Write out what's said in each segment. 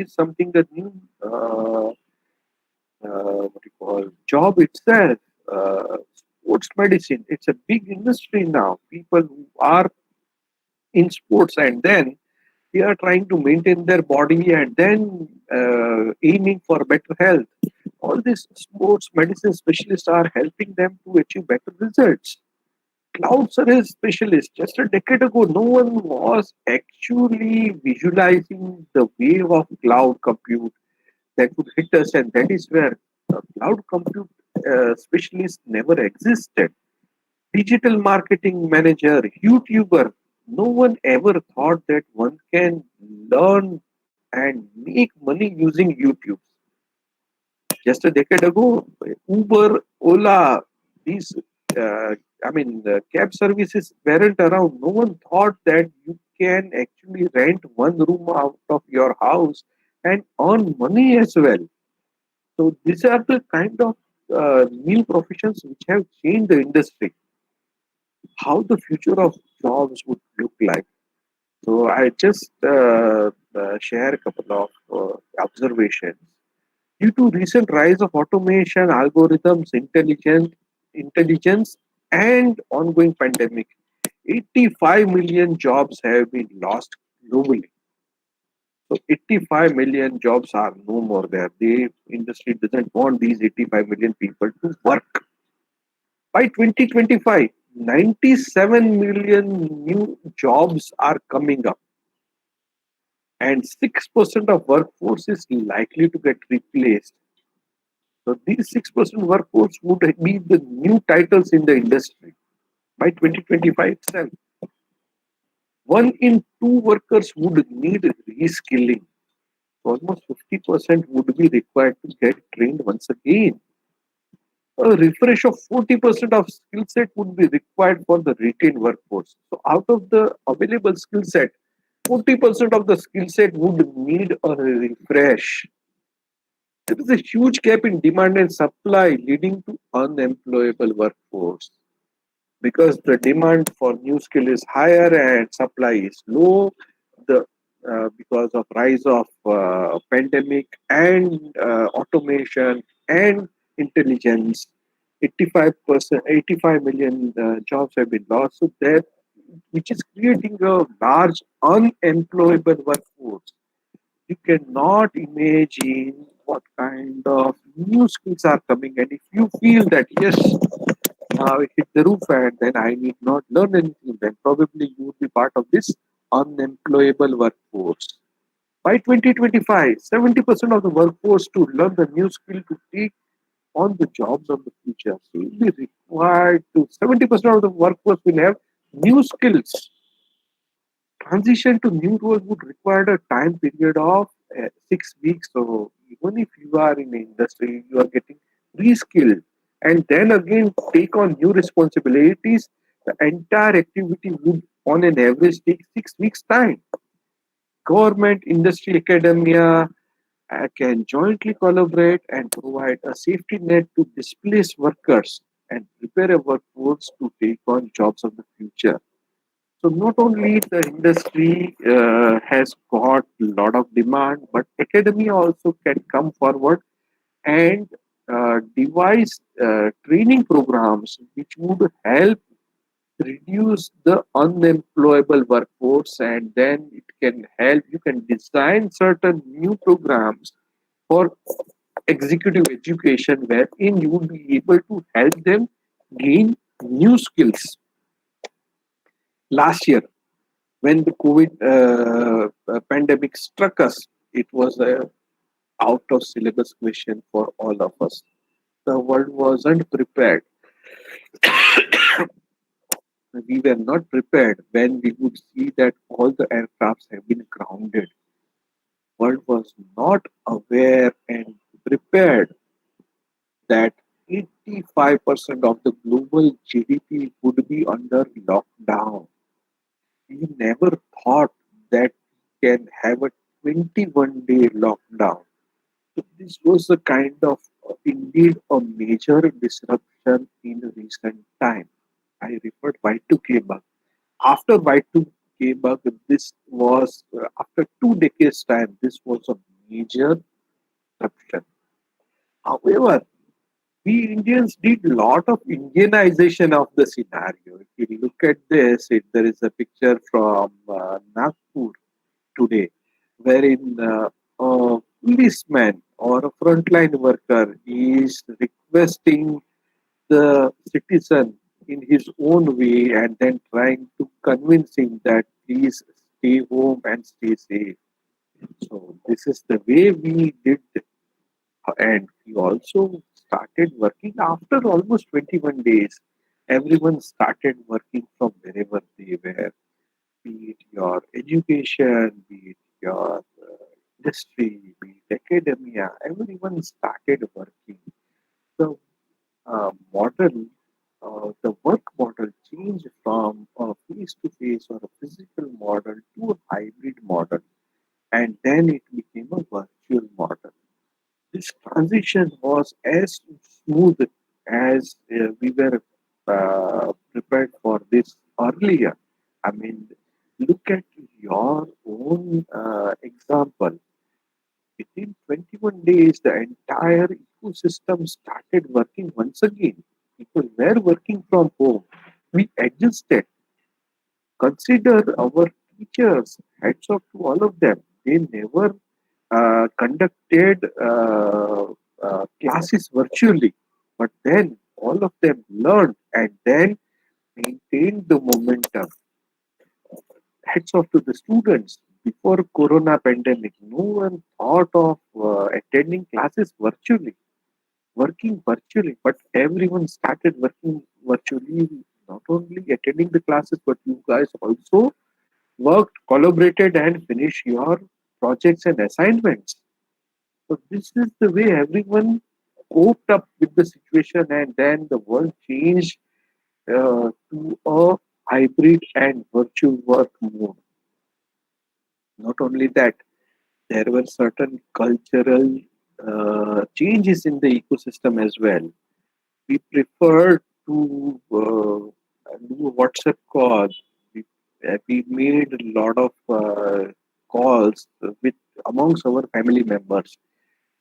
is something a new what you call job itself. Sports medicine. It's a big industry now. People who are in sports and then they are trying to maintain their body and then aiming for better health. All these sports medicine specialists are helping them to achieve better results. Cloud service specialists, just a decade ago, no one was actually visualizing the wave of cloud compute that would hit us, and that is where cloud compute specialists never existed. Digital marketing manager, YouTuber, no one ever thought that one can learn and make money using YouTube. Just a decade ago, Uber, Ola, these, the cab services weren't around. No one thought that you can actually rent one room out of your house and earn money as well. So these are the kind of new professions which have changed the industry. How the future of jobs would look like. So I just share a couple of observations. Due to recent rise of automation, algorithms, intelligence, and ongoing pandemic, 85 million jobs have been lost globally. So 85 million jobs are no more there. The industry doesn't want these 85 million people to work. By 2025, 97 million new jobs are coming up, and 6% of workforce is likely to get replaced. So these 6% workforce would be the new titles in the industry by 2025 itself. One in two workers would need reskilling. So almost 50% would be required to get trained once again. A refresh of 40% of skill set would be required for the retained workforce. So out of the available skill set, 40% of the skill set would need a refresh. There is a huge gap in demand and supply leading to unemployable workforce because the demand for new skill is higher and supply is low. The Because of rise of pandemic and automation and intelligence, 85 million jobs have been lost. So that which is creating a large unemployable workforce. You cannot imagine what kind of new skills are coming. And if you feel that, yes, now it hit the roof and then I need not learn anything, then probably you would be part of this unemployable workforce. By 2025, 70% of the workforce to learn the new skill to take on the jobs of the future. So you'll be required to, 70% of the workforce will have new skills. Transition to new role would require a time period of 6 weeks. So even if you are in the industry, you are getting reskilled and then again take on new responsibilities. The entire activity would, on an average, take 6 weeks time. Government, industry, academia can jointly collaborate and provide a safety net to displaced workers and prepare a workforce to take on jobs of the future. So not only the industry has got a lot of demand, but academia also can come forward and devise training programs which would help reduce the unemployable workforce, and then it can help. You can design certain new programs for executive education wherein you would be able to help them gain new skills. Last year, when the COVID pandemic struck us, it was a out of syllabus question for all of us. The world wasn't prepared. We were not prepared when we would see that all the aircrafts have been grounded. World was not aware and prepared that 85% of the global GDP would be under lockdown. We never thought that we can have a 21-day lockdown. So this was a kind of indeed a major disruption in recent time. I referred Y2K bug. After Y2K bug, this was after 2 decades time. This was a major corruption. However, we Indians did a lot of Indianization of the scenario. If you look at this, there is a picture from Nagpur today, wherein a policeman or a frontline worker is requesting the citizen in his own way and then trying to convince him that please stay home and stay safe. So this is the way we did, and we also started working after almost 21 days. Everyone started working from wherever they were, be it your education, be it your industry, be it academia. Everyone started working. The model, the work model changed from a face-to-face or a physical model to a hybrid model, and then it became a virtual model. This transition was as smooth as we were prepared for this earlier. I mean, look at your own example. Within 21 days, the entire ecosystem started working once again. People were working from home. We adjusted. Consider our teachers, hats off to all of them. They never conducted classes virtually, but then all of them learned and then maintained the momentum. Hats off to the students. Before Corona pandemic, no one thought of attending classes virtually, working virtually, but everyone started working virtually. Not only attending the classes, but you guys also worked, collaborated, and finished your projects and assignments. So this is the way everyone coped up with the situation, and then the world changed to a hybrid and virtual work mode. Not only that, there were certain cultural changes in the ecosystem as well. We preferred to do a WhatsApp calls. We made a lot of calls with amongst our family members.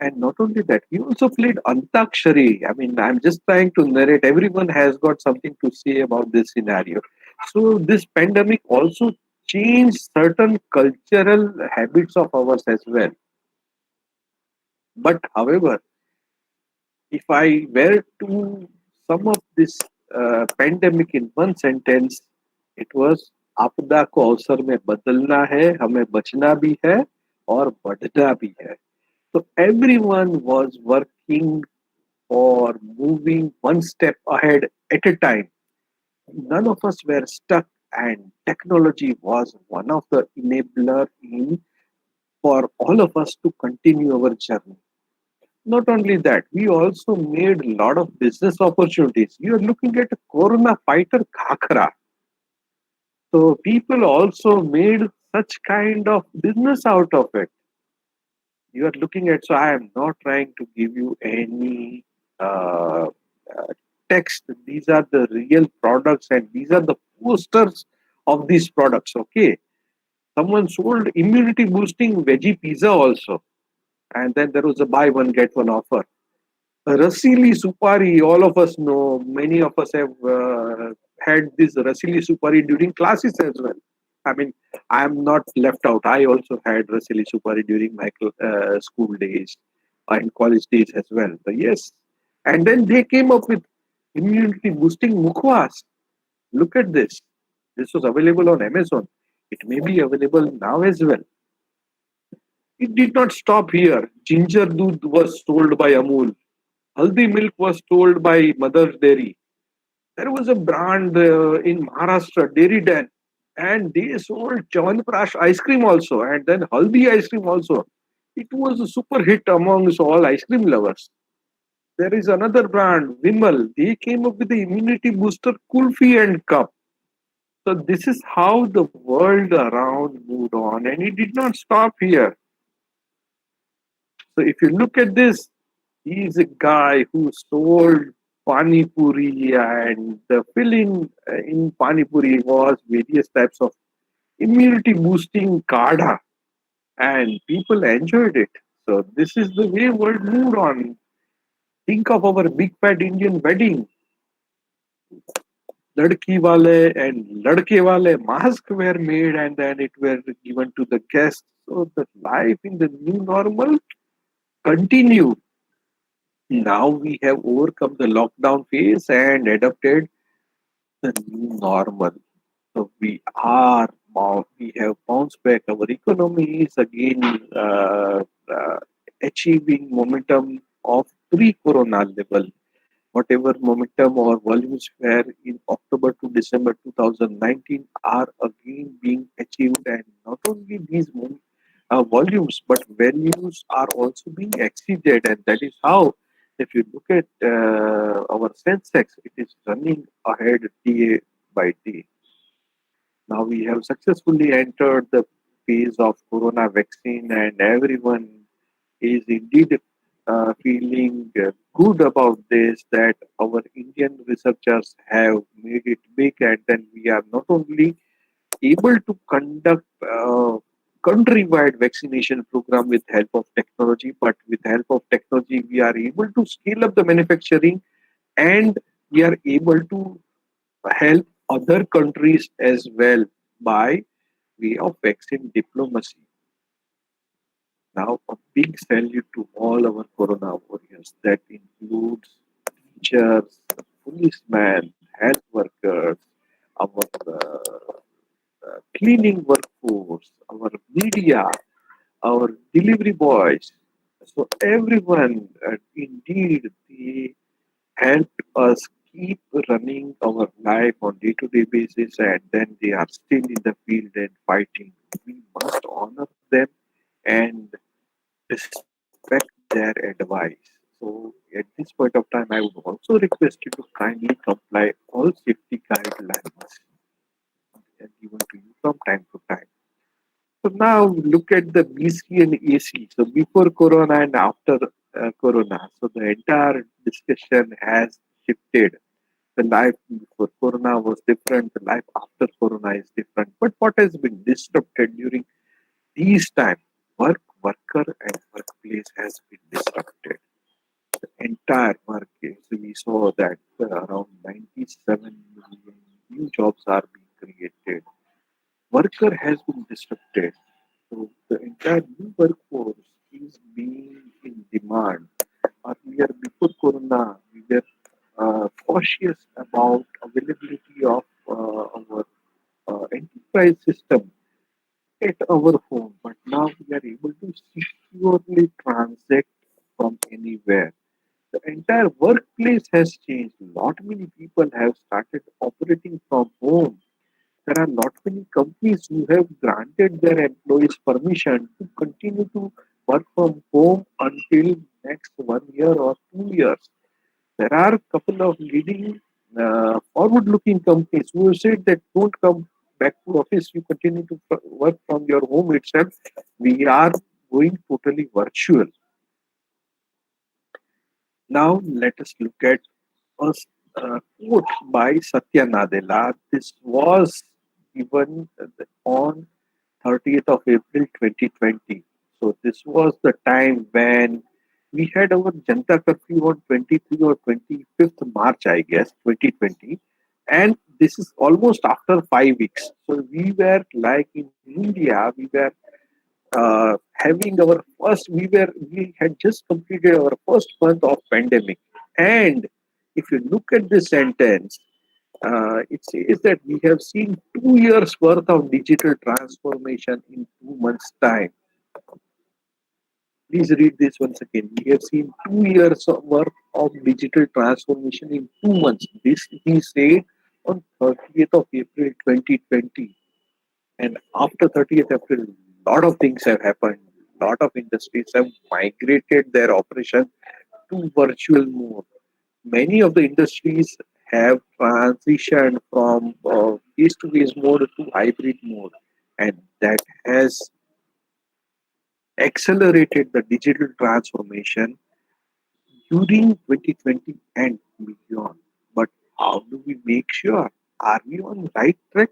And not only that, we also played Antakshari. I mean, I'm just trying to narrate. Everyone has got something to say about this scenario. So this pandemic also changed certain cultural habits of ours as well. But however, if I were to sum up this pandemic in one sentence, it was आपदा को अवसर में बदलना है, हमें बचना भी है और बढ़ना भी है. So everyone was working or moving one step ahead at a time. None of us were stuck, and technology was one of the enabler in for all of us to continue our journey. Not only that, we also made a lot of business opportunities. You are looking at a Corona fighter Khakra. So people also made such kind of business out of it. You are looking at, so I am not trying to give you any uh, text. These are the real products and these are the posters of these products. Okay. Someone sold immunity boosting veggie pizza also. And then there was a buy one, get one offer. Rasili Supari, all of us know, many of us have had this Rasili Supari during classes as well. I mean, I am not left out. I also had Rasili Supari during my school days and college days as well. So yes. And then they came up with immunity boosting mukhwas. Look at this. This was available on Amazon. It may be available now as well. It did not stop here. Ginger doodh was sold by Amul. Haldi milk was sold by Mother's Dairy. There was a brand in Maharashtra, Dairy Den, and they sold Chawanprash ice cream also, and then Haldi ice cream also. It was a super hit amongst all ice cream lovers. There is another brand, Vimal. They came up with the immunity booster Kulfi and Cup. So this is how the world around moved on, and it did not stop here. So if you look at this, he's a guy who sold pani puri, and the filling in pani puri was various types of immunity boosting kadha, and people enjoyed it. So this is the way world moved on. Think of our big fat Indian wedding. Ladki wale and ladke wale masks were made and then it were given to the guests. So the life in the new normal continued. Now we have overcome the lockdown phase and adopted the new normal. So we have bounced back. Our economy is again achieving momentum of pre-corona level. Whatever momentum or volumes were in October to December 2019 are again being achieved, and not only these volumes but values are also being exceeded, and that is how. If you look at our Sensex, it is running ahead day by day. Now we have successfully entered the phase of corona vaccine, and everyone is indeed feeling good about this, that our Indian researchers have made it big, and then we are not only able to conduct countrywide vaccination program with help of technology, but with help of technology we are able to scale up the manufacturing, and we are able to help other countries as well by way of vaccine diplomacy. Now, a big salute to all our Corona warriors. That includes teachers, policemen, health workers, our cleaning workforce, our media, our delivery boys. So everyone, indeed, they help us keep running our life on day-to-day basis, and then they are still in the field and fighting. We must honor them and respect their advice. So at this point of time, I would also request you to kindly comply all safety guidelines given to you from time to time. So now look at the BC and AC. So before Corona and after Corona. So the entire discussion has shifted. The life before Corona was different. The life after Corona is different. But what has been disrupted during these times? Worker, and workplace has been disrupted. The entire market. So we saw that around 97 million new jobs are being created. Worker has been disrupted. So the entire new workforce is being in demand. Earlier, before Corona, we were cautious about availability of our enterprise system at our home, but now we are able to securely transact from anywhere. The entire workplace has changed. Lot many people have started operating from home. There are not many companies who have granted their employees permission to continue to work from home until next 1 year or 2 years. There are a couple of leading forward-looking companies who have said that don't come back to office, you continue to work from your home itself. We are going totally virtual. Now let us look at a quote by Satya Nadella. This was given on 30th of April 2020. So this was the time when we had our Janta curfew on 23 or 25th March, I guess, 2020. And this is almost after 5 weeks. So we were like in India, we were having our we had just completed our first month of pandemic. And if you look at this sentence, it says that we have seen 2 years worth of digital transformation in 2 months' time. Please read this once again. We have seen 2 years of worth of digital transformation in 2 months. This he said on 30th of April 2020. And after 30th April, a lot of things have happened. A lot of industries have migrated their operation to virtual mode. Many of the industries have transitioned from face-to-face mode to hybrid mode, and that has accelerated the digital transformation during 2020 and beyond. But how do we make sure? Are we on right track?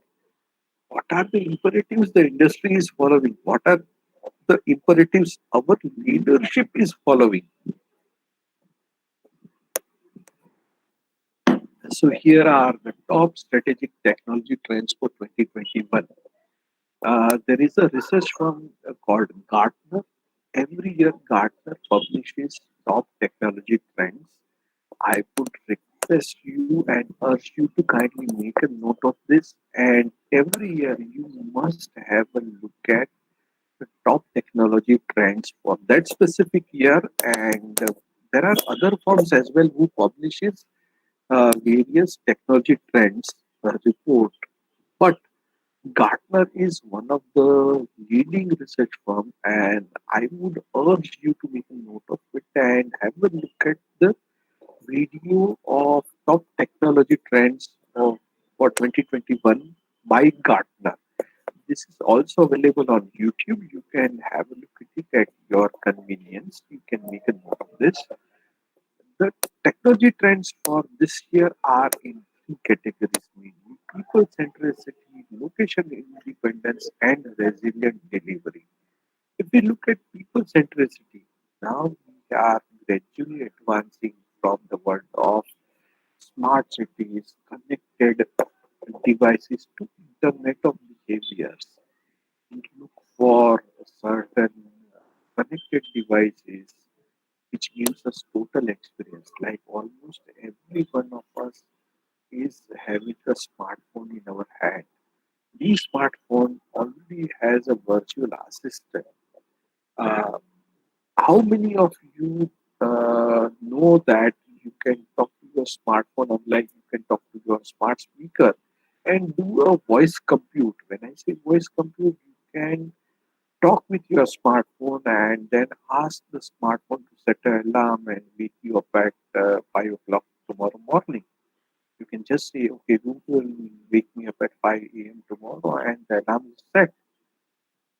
What are the imperatives the industry is following? What are the imperatives our leadership is following. So here are the top strategic technology trends for 2021. There is a research firm called Gartner. Every year, Gartner publishes top technology trends. I would request you and urge you to kindly make a note of this. And every year, you must have a look at the top technology trends for that specific year. And there are other firms as well who publishes various technology trends report. But Gartner is one of the leading research firm, and I would urge you to make a note of it and have a look at the video of top technology trends for 2021 by Gartner. This is also available on YouTube. You can have a look at it at your convenience. You can make a note of this. The technology trends for this year are in three categories mainly: people centricity, location independence, and resilient delivery. If we look at people centricity, now we are gradually advancing from the world of smart cities, connected devices to Internet of behaviors. We look for certain connected devices which gives us total experience. Like almost every one of us is having a smartphone in our hand. This smartphone already has a virtual assistant. Uh, how many of you know that you can talk to your smartphone unlike you can talk to your smart speaker and do a voice compute? When I say voice compute, you can talk with your smartphone and then ask the smartphone to set an alarm and wake you up at 5 o'clock tomorrow morning. You can just say, okay, Google, wake me up at 5 a.m. tomorrow, and the alarm is set.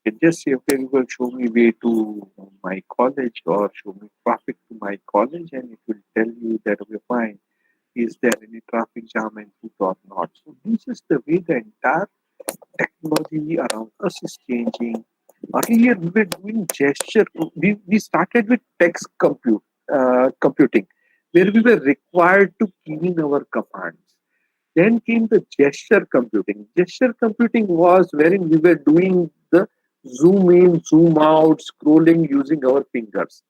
You can just say, okay, Google, show me way to my college or show me traffic to my college, and it will tell you that, okay, fine, is there any traffic jam and route or not? So, this is the way the entire technology around us is changing. Earlier, we were doing gesture. We started with text computing, where we were required to key in our commands. Then came the gesture computing. Gesture computing was wherein we were doing the zoom in, zoom out, scrolling using our fingers.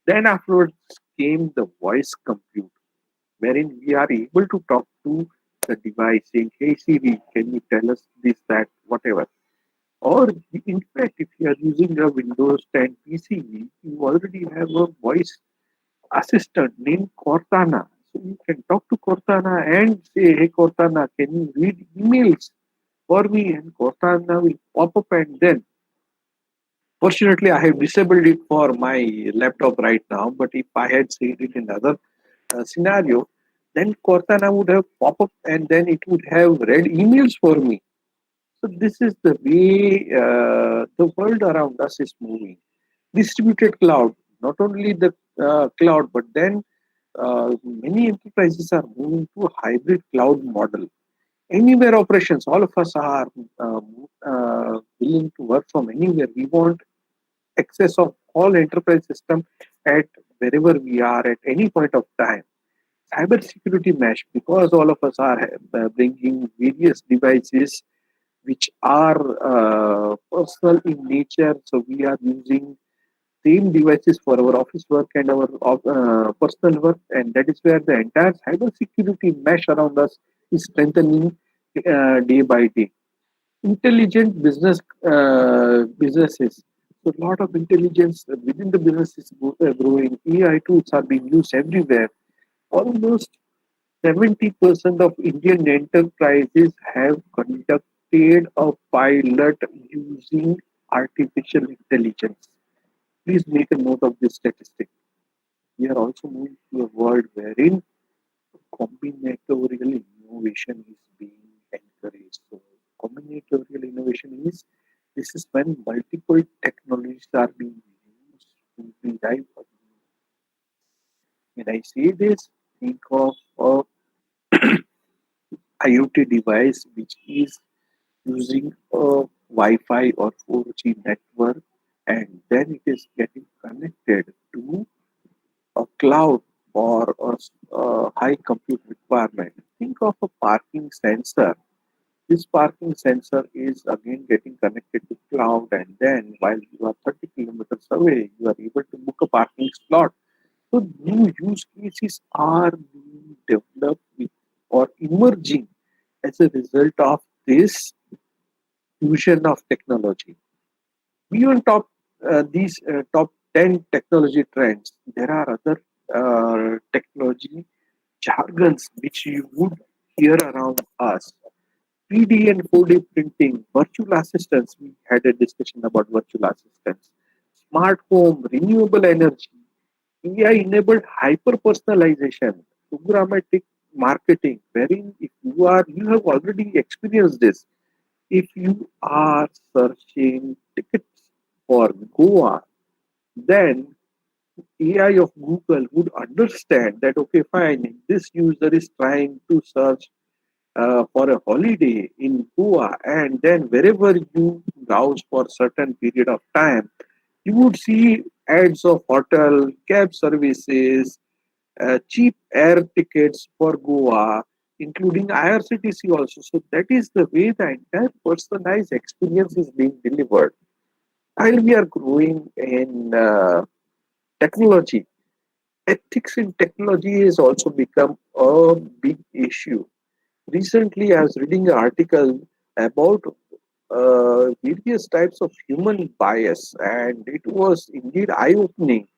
Then afterwards came the voice compute, wherein we are able to talk to the device saying, hey Siri, can you tell us this, that, whatever. Or in fact, if you are using a Windows 10 PC, you already have a voice assistant named Cortana. So you can talk to Cortana and say, hey Cortana, can you read emails for me? And Cortana will pop up, and then fortunately I have disabled it for my laptop right now. But if I had said it in other scenario, then Cortana would have pop up and then it would have read emails for me. So this is the way the world around us is moving. Distributed cloud, not only the cloud, but then many enterprises are moving to a hybrid cloud model. Anywhere operations, all of us are willing to work from anywhere. We want access of all enterprise system at wherever we are at any point of time. Cyber security mesh, because all of us are bringing various devices which are personal in nature. So we are using same devices for our office work and our personal work, and that is where the entire cyber security mesh around us is strengthening day by day. Intelligent businesses. So a lot of intelligence within the business is growing. AI tools are being used everywhere. Almost 70% of Indian enterprises have conducted a pilot using artificial intelligence. Please make a note of this statistic. We are also moving to a world wherein combinatorial innovation is being encouraged. So, combinatorial innovation is this is when multiple technologies are being used to derive. When I say this, think of a IoT device which is using a Wi-Fi or 4G network, and then it is getting connected to a cloud for a high compute requirement. Think of a parking sensor. This parking sensor is again getting connected to cloud, and then while you are 30 kilometers away, you are able to book a parking slot. So new use cases are being developed with, or emerging as a result of this fusion of technology. Beyond these top 10 technology trends, there are other technology jargons which you would hear around us. 3D and 4D printing, virtual assistants, we had a discussion about virtual assistants, smart home, renewable energy, AI enabled hyper personalization, programmatic marketing, wherein if you have already experienced this. If you are searching tickets for Goa, then AI of Google would understand that, okay, fine, this user is trying to search for a holiday in Goa, and then wherever you browse for certain period of time, you would see ads of hotel, cab services, cheap air tickets for Goa, including IRCTC also. So that is the way the entire personalized experience is being delivered. While we are growing in technology, ethics in technology has also become a big issue. Recently, I was reading an article about various types of human bias, and it was indeed eye opening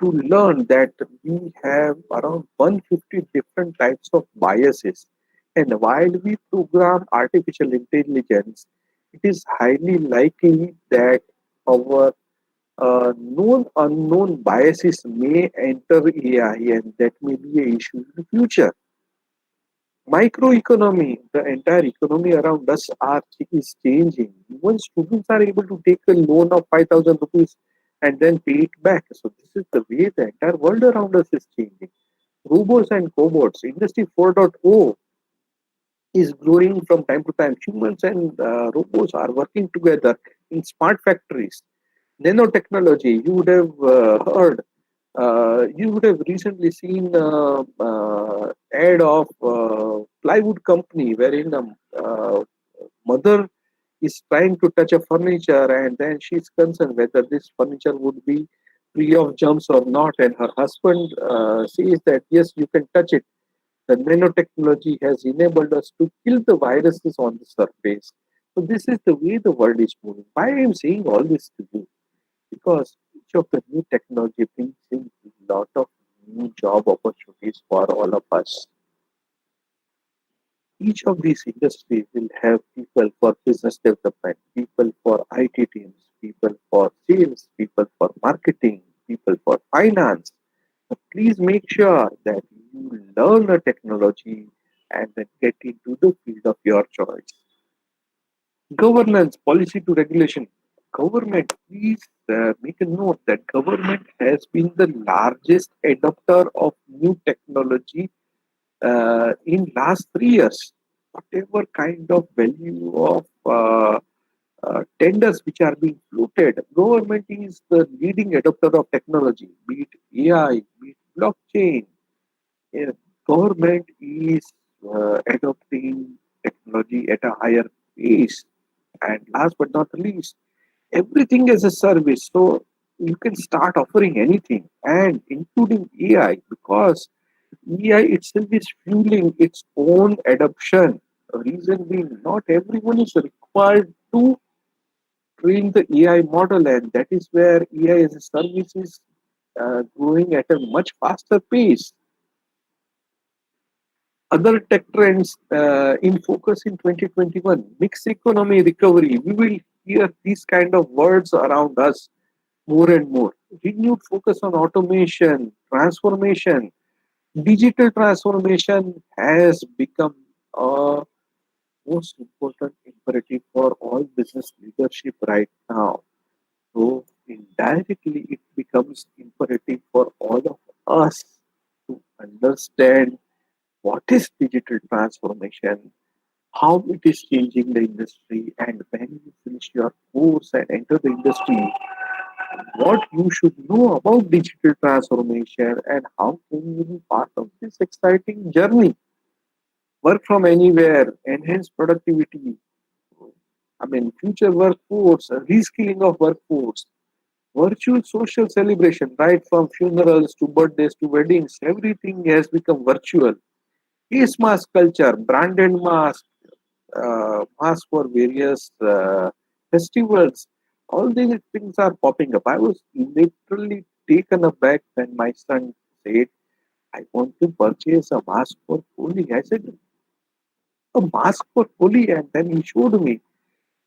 to learn that we have around 150 different types of biases. And while we program artificial intelligence, it is highly likely that our known unknown biases may enter AI, and that may be an issue in the future. Microeconomy, the entire economy around us is changing. Even students are able to take a loan of 5,000 rupees and then pay it back. So this is the way the entire world around us is changing. Robots and cobots, Industry 4.0 is growing from time to time. Humans and robots are working together in smart factories. Nanotechnology, you would have heard, you would have recently seen ad of plywood company wherein a mother is trying to touch a furniture, and then she's concerned whether this furniture would be free of germs or not, and her husband says that yes, you can touch it. The nanotechnology has enabled us to kill the viruses on the surface. So this is the way the world is moving. Why I am saying all this to you? Because each of the new technology brings in a lot of new job opportunities for all of us. Each of these industries will have people for business development, people for IT teams, people for sales, people for marketing, people for finance. But please make sure that you learn a technology and then get into the field of your choice. Governance, policy to regulation. Government, please make a note that government has been the largest adopter of new technology in last 3 years. Whatever kind of value of tenders which are being floated, government is the leading adopter of technology, be it AI, be it blockchain. Yeah, government is adopting technology at a higher pace. And last but not least, everything as a service. So you can start offering anything, and including AI, because AI itself is fueling its own adoption. Reason being, not everyone is required to train the AI model, and that is where AI as a service is growing at a much faster pace. Other tech trends in focus in 2021, mixed economy recovery. We will hear these kind of words around us more and more. Renewed focus on automation, transformation. Digital transformation has become a most important imperative for all business leadership right now. So indirectly, it becomes imperative for all of us to understand what is digital transformation, how it is changing the industry, and when you finish your course and enter the industry, what you should know about digital transformation and how can you be part of this exciting journey. Work from anywhere, enhance productivity, future workforce, reskilling of workforce, virtual social celebration, right from funerals to birthdays to weddings, everything has become virtual. Face mask culture, branded mask for various festivals. All these things are popping up. I was literally taken aback when my son said, I want to purchase a mask for Holi. I said, a mask for Holi? And then he showed me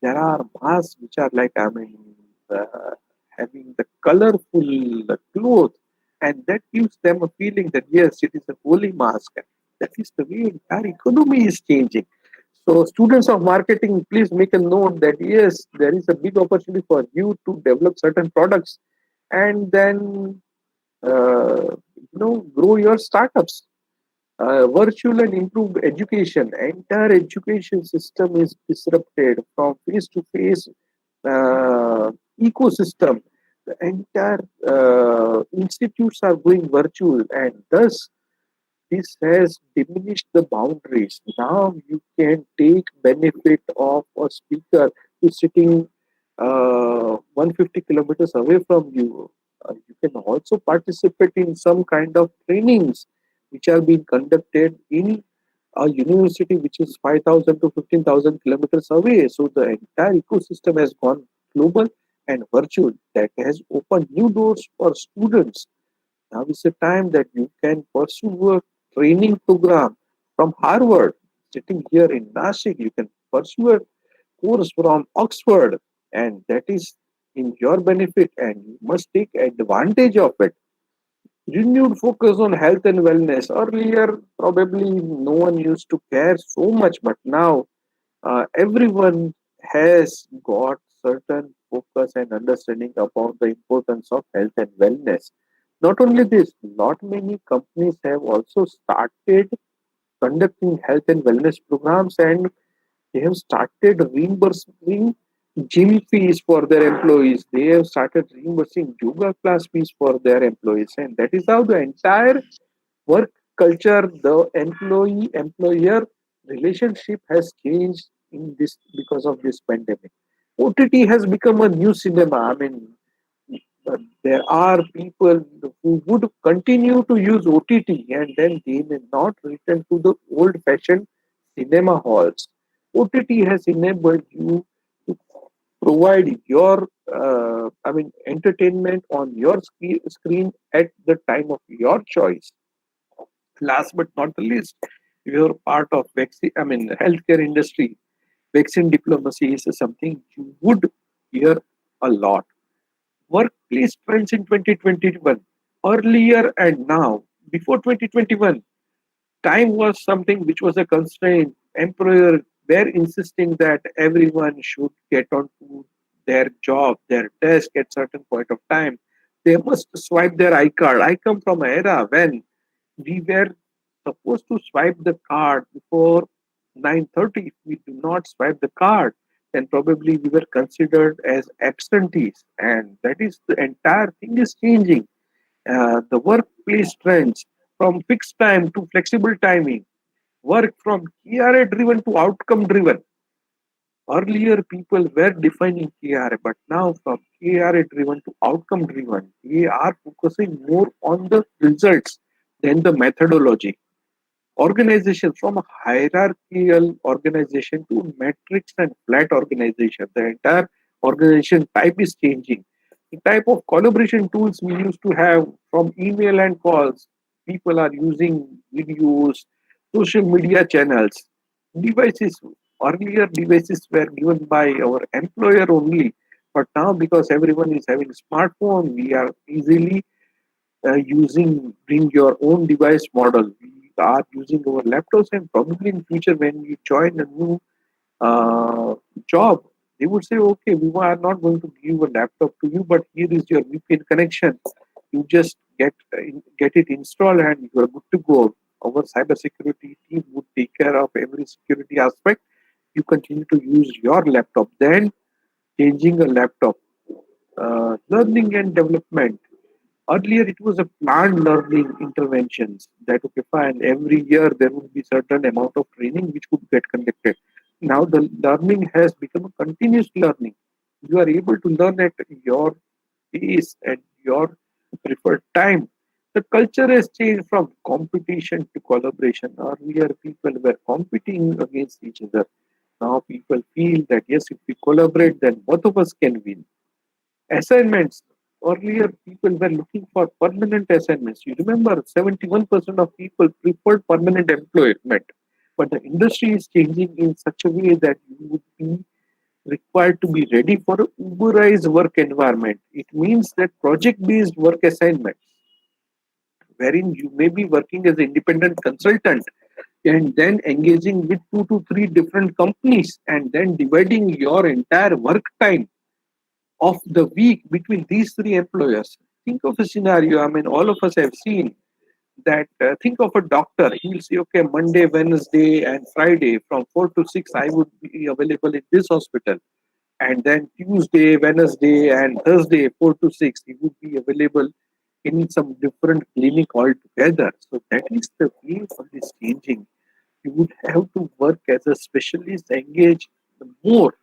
there are masks which are like, having the colorful clothes, and that gives them a feeling that yes, it is a holy mask. That is the way our economy is changing. So, students of marketing, please make a note that yes, there is a big opportunity for you to develop certain products and then grow your startups. Virtual and improved education. Entire education system is disrupted from face-to-face ecosystem. The entire institutes are going virtual, and thus this has diminished the boundaries. Now you can take benefit of a speaker who's sitting 150 kilometers away from you. You can also participate in some kind of trainings which are being conducted in a university which is 5,000 to 15,000 kilometers away. So the entire ecosystem has gone global and virtual. That has opened new doors for students. Now is the time that you can pursue a training program from Harvard. Sitting here in Nashik, you can pursue a course from Oxford, and that is in your benefit, and you must take advantage of it. Renewed focus on health and wellness. Earlier, probably no one used to care so much, but now everyone has got certain focus and understanding about the importance of health and wellness. Not only this, not many companies have also started conducting health and wellness programs, and they have started reimbursing gym fees for their employees. They have started reimbursing yoga class fees for their employees, and that is how the entire work culture, the employee employer relationship has changed in this because of this pandemic. OTT has become a new cinema. There are people who would continue to use OTT and then they may not return to the old fashioned cinema halls. OTT has enabled you to provide your entertainment on your screen at the time of your choice. Last but not the least, if you're part of healthcare industry, vaccine diplomacy is something you would hear a lot. Workplace trends in 2021, earlier and now. Before 2021, time was something which was a constraint. Employer were insisting that everyone should get onto their job, their desk at certain point of time. They must swipe their iCard. I come from an era when we were supposed to swipe the card before 9:30. If we do not swipe the card, then probably we were considered as absentees. And that is the entire thing is changing. The workplace trends from fixed time to flexible timing, work from KRA driven to outcome driven. Earlier, people were defining KRA, but now from KRA driven to outcome driven, they are focusing more on the results than the methodology. Organization from a hierarchical organization to matrix and flat organization. The entire organization type is changing. The type of collaboration tools we used to have from email and calls, people are using videos, social media channels, devices. Earlier, devices were given by our employer only, but now because everyone is having smartphone, we are easily using bring your own device model. We are using our laptops, and probably in future when we join a new uh, job, they would say, okay, we are not going to give a laptop to you, but here is your VPN connection. You just get it installed, and you are good to go. Our cybersecurity team would take care of every security aspect, You continue to use your laptop. Then changing a laptop, learning and development. Earlier, it was a planned learning interventions that okay, fine. Every year there would be certain amount of training which could get conducted. Now the learning has become a continuous learning. You are able to learn at your pace and your preferred time. The culture has changed from competition to collaboration. Earlier, people were competing against each other. Now people feel that yes, if we collaborate, then both of us can win. Assignments. Earlier, people were looking for permanent assignments. You remember, 71% of people preferred permanent employment. But the industry is changing in such a way that you would be required to be ready for a Uberized work environment. It means that project based work assignments, wherein you may be working as an independent consultant and then engaging with two to three different companies and then dividing your entire work time of the week between these three employers. Think of a scenario, I mean, all of us have seen that. Think of a doctor, he will say, okay, Monday, Wednesday, and Friday from 4 to 6, I would be available in this hospital. And then Tuesday, Wednesday, and Thursday, 4 to 6, he would be available in some different clinic altogether. So that is the way for this changing. You would have to work as a specialist, engage more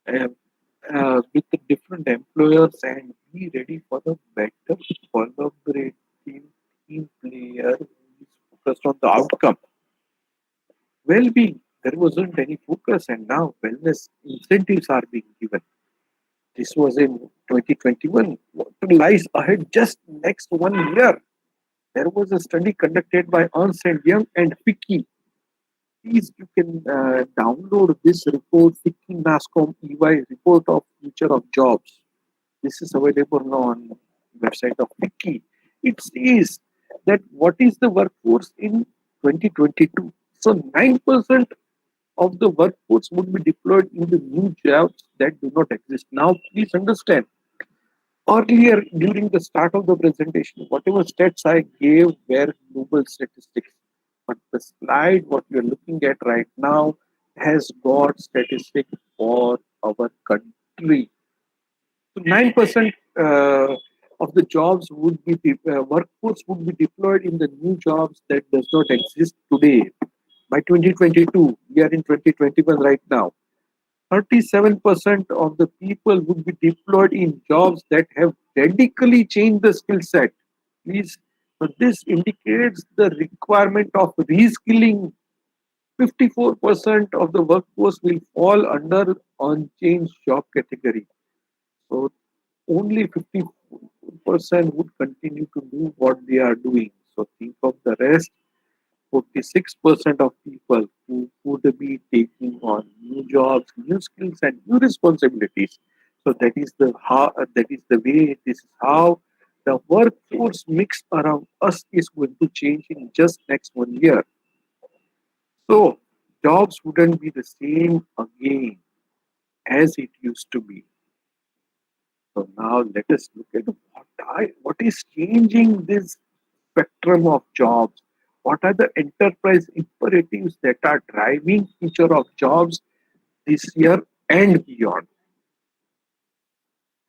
uh, with the different employers and be ready for the better collaborative team player who is focused on the outcome. Well-being, there wasn't any focus, and now wellness incentives are being given. This was in 2021. What lies ahead just next 1 year? There was a study conducted by Ernst and Young and Ficky. Please, you can download this report, Ficky Nascom EY report of future of jobs. This is available now on website of Wiki. It says that what is the workforce in 2022. So 9% of the workforce would be deployed in the new jobs that do not exist. Now, please understand, earlier during the start of the presentation, whatever stats I gave were global statistics. But the slide, what we are looking at right now, has got statistics for our country. So 9% of the jobs would be workforce would be deployed in the new jobs that does not exist today. By 2022, we are in 2021 right now. 37% of the people would be deployed in jobs that have radically changed the skill set. Please, so this indicates the requirement of reskilling. 54% of the workforce will fall under unchanged job category. So only 50% would continue to do what they are doing. So think of the rest, 46% of people who would be taking on new jobs, new skills, and new responsibilities. So that is the how that is the way. This is how the workforce mix around us is going to change in just next 1 year. So jobs wouldn't be the same again as it used to be. So now let us look at what is changing this spectrum of jobs. What are the enterprise imperatives that are driving future of jobs this year and beyond?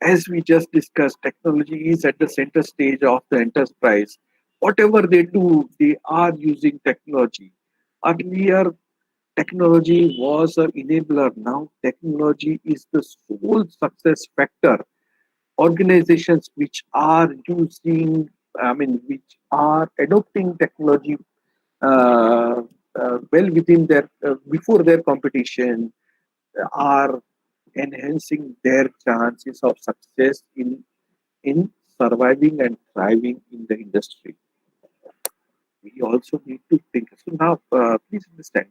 As we just discussed, technology is at the center stage of the enterprise. Whatever they do, they are using technology. Earlier, technology was an enabler. Now, technology is the sole success factor. Organizations which are using, I mean, which are adopting technology well within their, before their competition, are enhancing their chances of success in surviving and thriving in the industry. We also need to think. So now, please understand.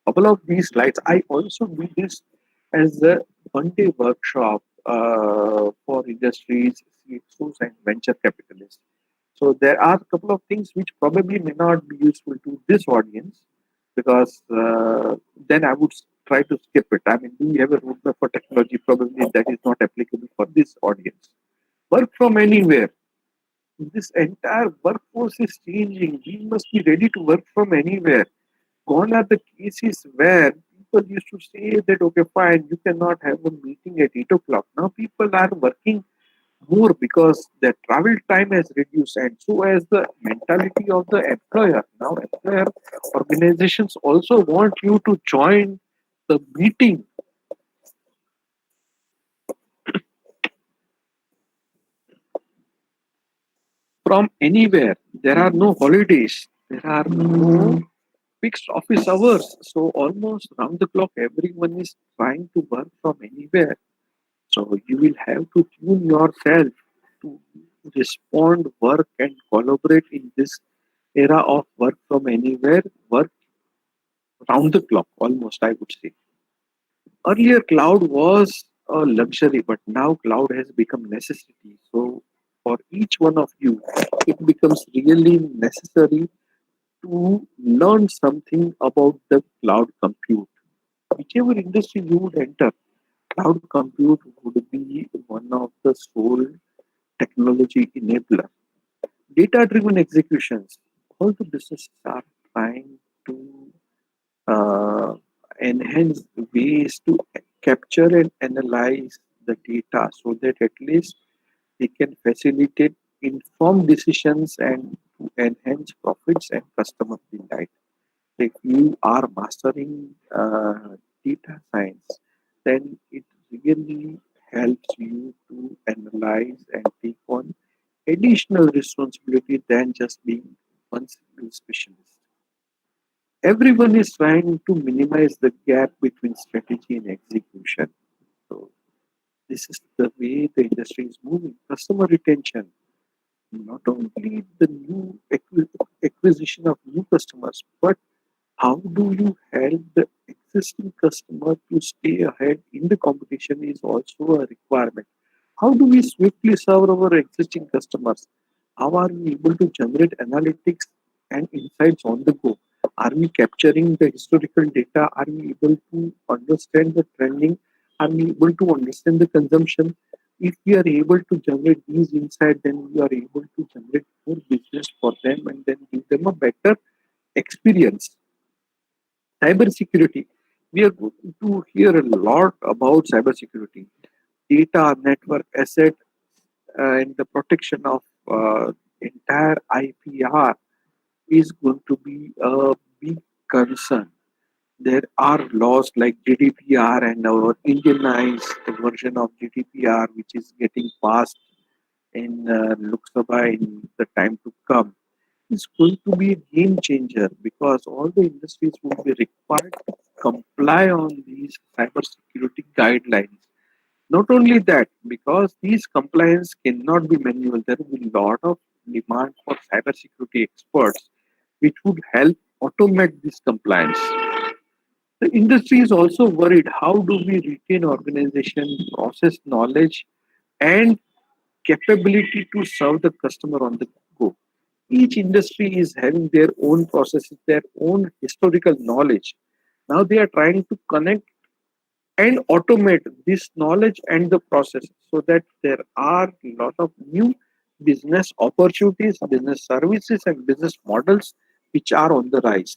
Couple of these slides, I also do this as a one-day workshop for industries, CXOs, and venture capitalists. So there are a couple of things which probably may not be useful to this audience because then I would try to skip it. I mean, do we have a roadmap for technology? Probably that is not applicable for this audience. Work from anywhere. This entire workforce is changing. We must be ready to work from anywhere. Gone are the cases where people used to say that, okay, fine, you cannot have a meeting at 8 o'clock. Now people are working more because their travel time has reduced, and so has the mentality of the employer. Now, employer organizations also want you to join the meeting from anywhere. There are no holidays, there are no fixed office hours. So, almost round the clock, everyone is trying to work from anywhere. So, you will have to tune yourself to respond, work, and collaborate in this era of work from anywhere, work round the clock, almost, I would say. Earlier, cloud was a luxury, but now cloud has become necessity. So, for each one of you, it becomes really necessary to learn something about the cloud compute. Whichever industry you would enter, cloud compute would be one of the sole technology enabler. Data driven executions. All the businesses are trying to uh, enhance ways to capture and analyze the data so that at least they can facilitate informed decisions and to enhance profits and customer delight. If you are mastering data science, then it really helps you to analyze and take on additional responsibility than just being one single specialist. Everyone is trying to minimize the gap between strategy and execution. So this is the way the industry is moving. Customer retention, not only the new acquisition of new customers, but how do you help the existing customer to stay ahead in the competition is also a requirement. How do we swiftly serve our existing customers? How are we able to generate analytics and insights on the go? Are we capturing the historical data? Are we able to understand the trending? Are we able to understand the consumption? If we are able to generate these insights, then we are able to generate more business for them and then give them a better experience. Cybersecurity. We are going to hear a lot about cybersecurity, data, network, asset, and the protection of entire IPR is going to be a big concern. There are laws like GDPR and our Indianized version of GDPR, which is getting passed in Lok Sabha in the time to come, is going to be a game changer because all the industries will be required to comply on these cybersecurity guidelines. Not only that, because these compliance cannot be manual, there will be a lot of demand for cybersecurity experts, which would help automate this compliance. The industry is also worried how do we retain organization, process knowledge, and capability to serve the customer on the go. Each industry is having their own processes, their own historical knowledge. Now they are trying to connect and automate this knowledge and the process so that there are a lot of new business opportunities, business services, and business models which are on the rise.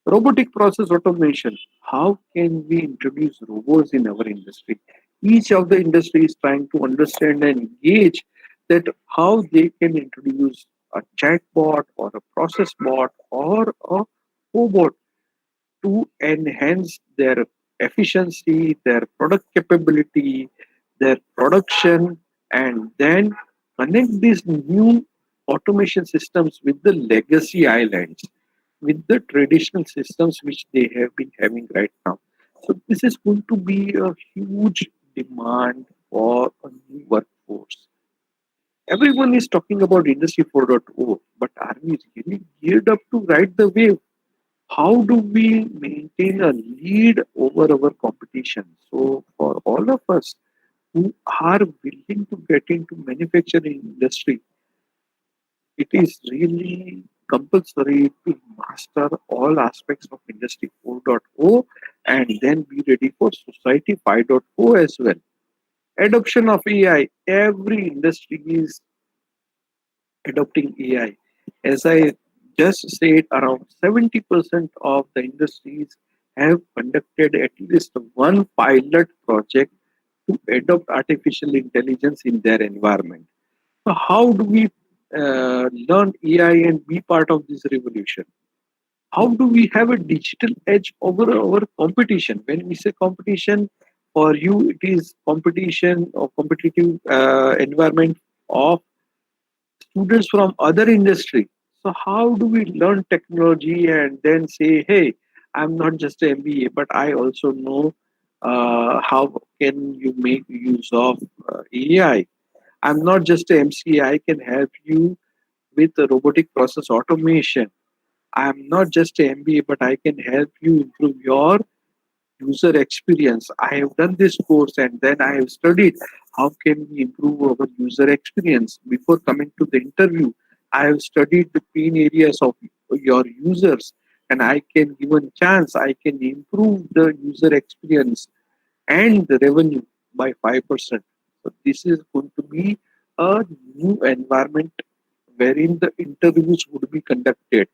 Robotic process automation. How can we introduce robots in our industry? Each of the industry is trying to understand and gauge that how they can introduce a chatbot or a process bot or a robot to enhance their efficiency, their product capability, their production, and then connect these new automation systems with the legacy islands, with the traditional systems which they have been having right now. So this is going to be a huge demand for a new workforce. Everyone is talking about Industry 4.0, but are we really geared up to ride the wave? How do we maintain a lead over our competition? So, for all of us who are willing to get into manufacturing industry, it is really compulsory to master all aspects of Industry 4.0 and then be ready for Society 5.0 as well. Adoption of AI. Every industry is adopting AI. As I just said, around 70% of the industries have conducted at least one pilot project to adopt artificial intelligence in their environment. So how do we learn AI and be part of this revolution? How do we have a digital edge over our competition? When we say competition, for you it is competition or competitive environment of students from other industry. So how do we learn technology and then say, hey, I'm not just an MBA, but I also know how can you make use of AI. I'm not just an MCA, I can help you with the robotic process automation. I'm not just an MBA, but I can help you improve your user experience. I have done this course and then I have studied how can we improve our user experience. Before coming to the interview, I have studied the pain areas of your users and I can given chance I can improve the user experience and the revenue by 5%. So this is going to be a new environment wherein the interviews would be conducted.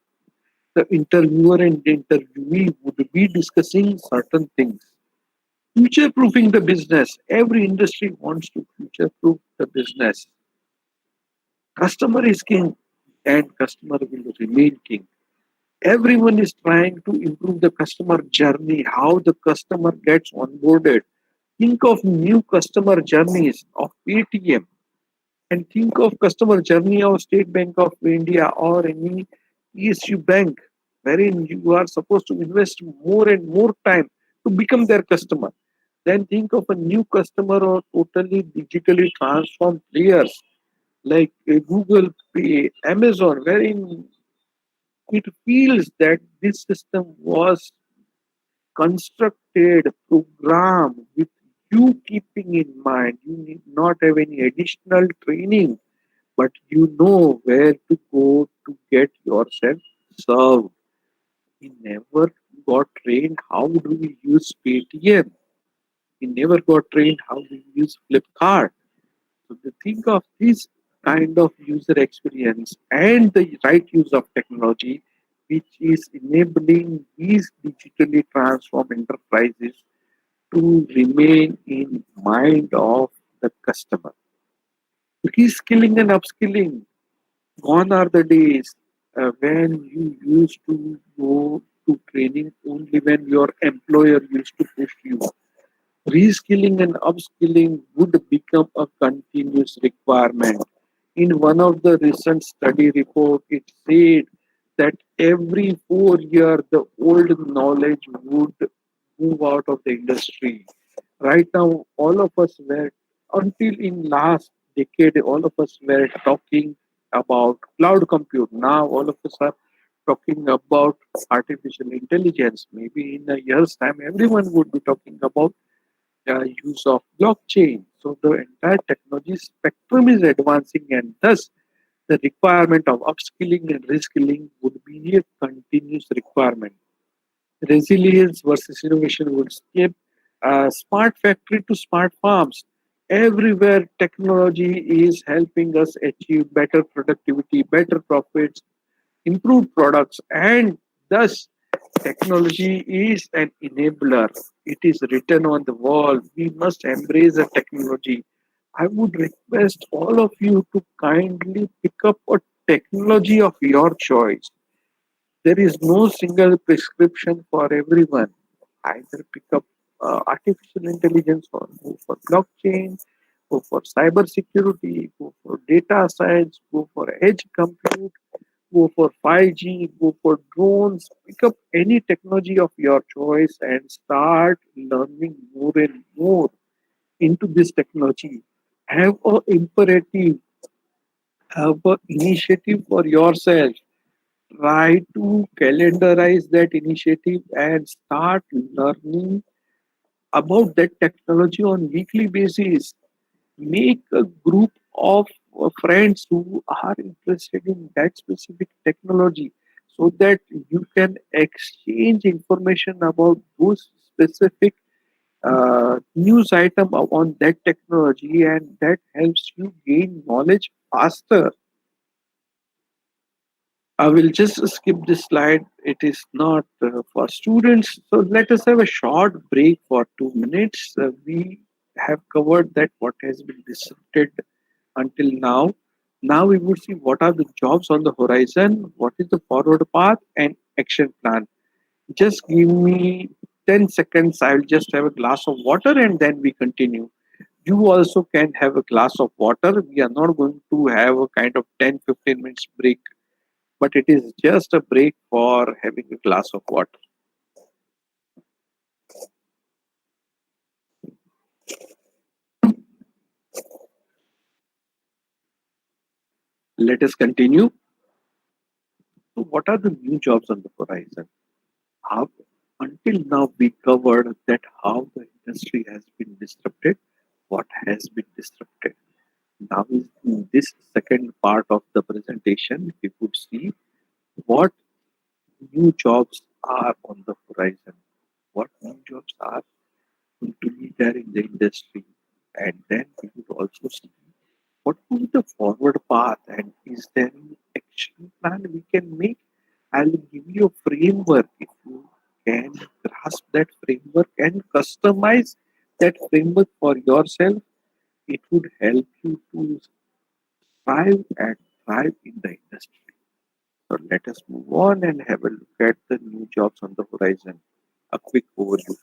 The interviewer and the interviewee would be discussing certain things. Future proofing the business. Every industry wants to future proof the business. Customer is king and customer will remain king. Everyone is trying to improve the customer journey, how the customer gets onboarded. Think of new customer journeys of ATM and think of customer journey of State Bank of India or any PSU bank wherein you are supposed to invest more and more time to become their customer. Then think of a new customer or totally digitally transformed players like Google Pay, Amazon, wherein it feels that this system was constructed, programmed with you keeping in mind. You need not have any additional training, but you know where to go to get yourself served. We never got trained how do we use Paytm. We never got trained how do we use Flipkart. So to think of this kind of user experience and the right use of technology, which is enabling these digitally transformed enterprises to remain in mind of the customer. Reskilling and upskilling. Gone are the days when you used to go to training only when your employer used to push you. Reskilling and upskilling would become a continuous requirement. In one of the recent study report, it said that every 4 years the old knowledge would move out of the industry. Right now, all of us were, until in last decade, all of us were talking about cloud compute. Now, all of us are talking about artificial intelligence. Maybe in a year's time, everyone would be talking about use of blockchain. So the entire technology spectrum is advancing, and thus the requirement of upskilling and reskilling would be a continuous requirement. Resilience versus innovation would skip smart factory to smart farms. Everywhere technology is helping us achieve better productivity, better profits, improved products, and thus technology is an enabler. It is written on the wall. We must embrace the technology. I would request all of you to kindly pick up a technology of your choice. There is no single prescription for everyone. Either pick up artificial intelligence or go for blockchain, go for cyber security, go for data science, go for edge compute, go for 5G, go for drones, pick up any technology of your choice and start learning more and more into this technology. Have a imperative, have an initiative for yourself. Try to calendarize that initiative and start learning about that technology on weekly basis. Make a group of friends who are interested in that specific technology so that you can exchange information about those specific news item on that technology and that helps you gain knowledge faster. I will just skip this slide. It is not for students. So let us have a short break for 2 minutes. We have covered that what has been disrupted until now. Now we would see what are the jobs on the horizon, what is the forward path and action plan. Just give me 10 seconds. I will just have a glass of water and then we continue. You also can have a glass of water. We are not going to have a kind of 10-15 minutes break, but it is just a break for having a glass of water. Let us continue. So, what are the new jobs on the horizon? How, until now, we covered that how the industry has been disrupted, what has been disrupted. Now, in this second part of the presentation, we could see what new jobs are on the horizon, what new jobs are going to be there in the industry, and then we would also see what will be the forward path and is there any action plan we can make? I'll give you a framework. If you can grasp that framework and customize that framework for yourself, it would help you to strive and thrive in the industry. So let us move on and have a look at the new jobs on the horizon. A quick overview.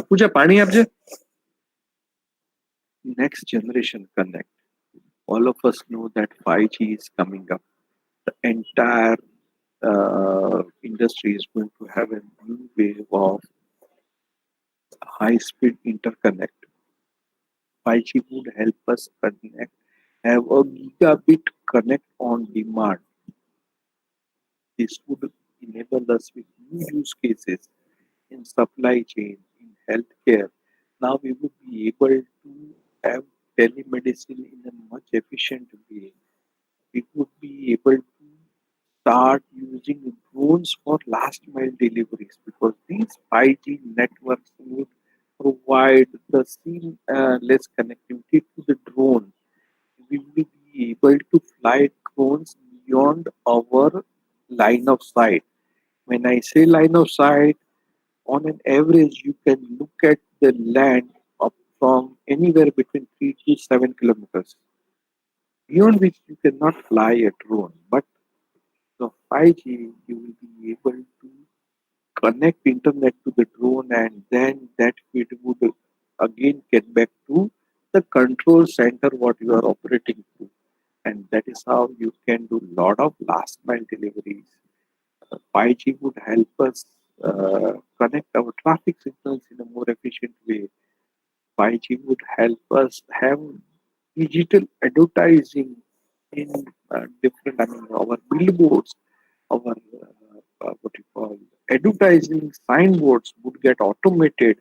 Pooja, Pani Abje, next generation connect. All of us know that 5G is coming up. The entire industry is going to have a new wave of high speed interconnect. 5G would help us connect, have a gigabit connect on demand. This would enable us with new use cases in supply chain, in healthcare. Now we would be able to have telemedicine in a much efficient way. We would be able to start using drones for last mile deliveries because these 5G networks would provide the seamless connectivity to the drone. We will be able to fly drones beyond our line of sight. When I say line of sight, on an average, you can look at the land up from anywhere between 3 to 7 kilometers, beyond which you cannot fly a drone. But the 5G, you will be able to connect internet to the drone, and then that feed would again get back to the control center what you are operating through. And that is how you can do lot of last mile deliveries. 5G would help us connect our traffic signals in a more efficient way. 5G would help us have digital advertising in different, I mean, our billboards, our what you call advertising signboards would get automated.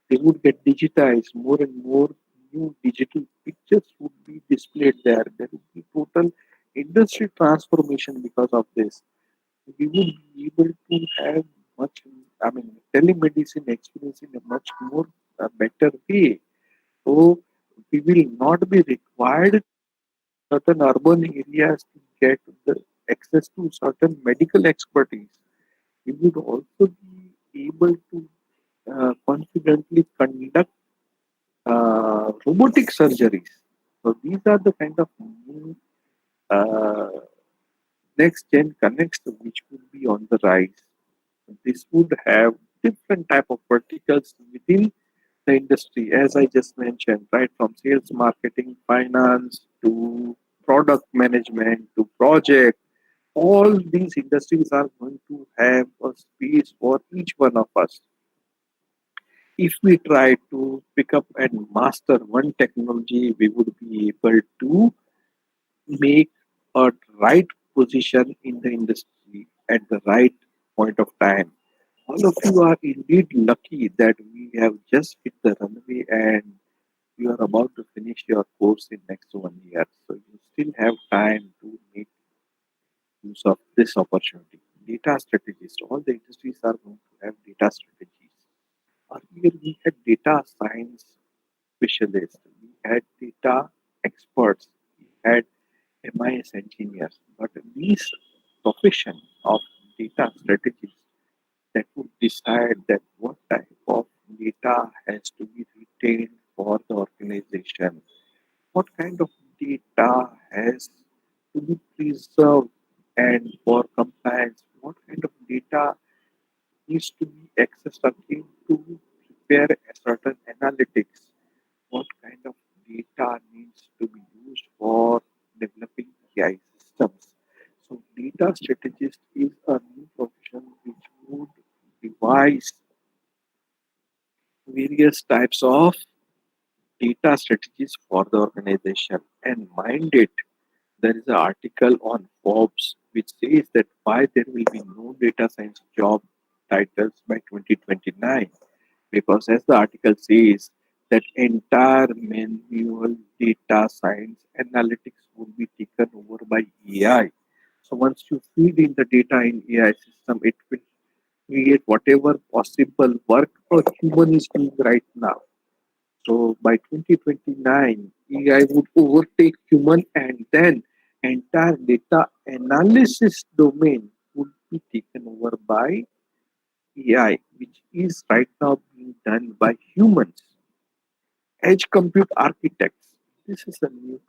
They would get digitized. More and more new digital pictures would be displayed there. There would be total industry transformation because of this. We would be able to have much, I mean, telemedicine experience in a much more better way. So we will not be required certain urban areas to get the access to certain medical expertise. We would also be able to confidently conduct robotic surgeries. So these are the kind of new uh, next gen connects which would be on the rise. This would have different type of verticals within the industry, as I just mentioned, right from sales, marketing, finance to product management to project. All these industries are going to have a space for each one of us. If we try to pick up and master one technology, we would be able to make a right position in the industry at the right point of time. All of you are indeed lucky that we have just hit the runway and you are about to finish your course in next 1 year. So you still have time to make use of this opportunity. Data strategists, all the industries are going to have data strategies. Earlier we had data science specialists, we had data experts, we had MIS engineers, but these profession of data strategists that would decide that what type of data has to be retained for the organization, what kind of data has to be preserved and for compliance, what kind of data needs to be accessed again to prepare a certain analytics, what kind of data needs to be used for developing AI systems. So, data strategist is a new profession which would devise various types of data strategies for the organization. And mind it, there is an article on Forbes which says that why there will be no data science job titles by 2029, because as the article says that entire manual data science analytics will be taken over by AI. So once you feed in the data in AI system, it will create whatever possible work a human is doing right now. So by 2029, AI would overtake human, and then entire data analysis domain would be taken over by AI, which is right now being done by humans. Edge compute architects. This is a new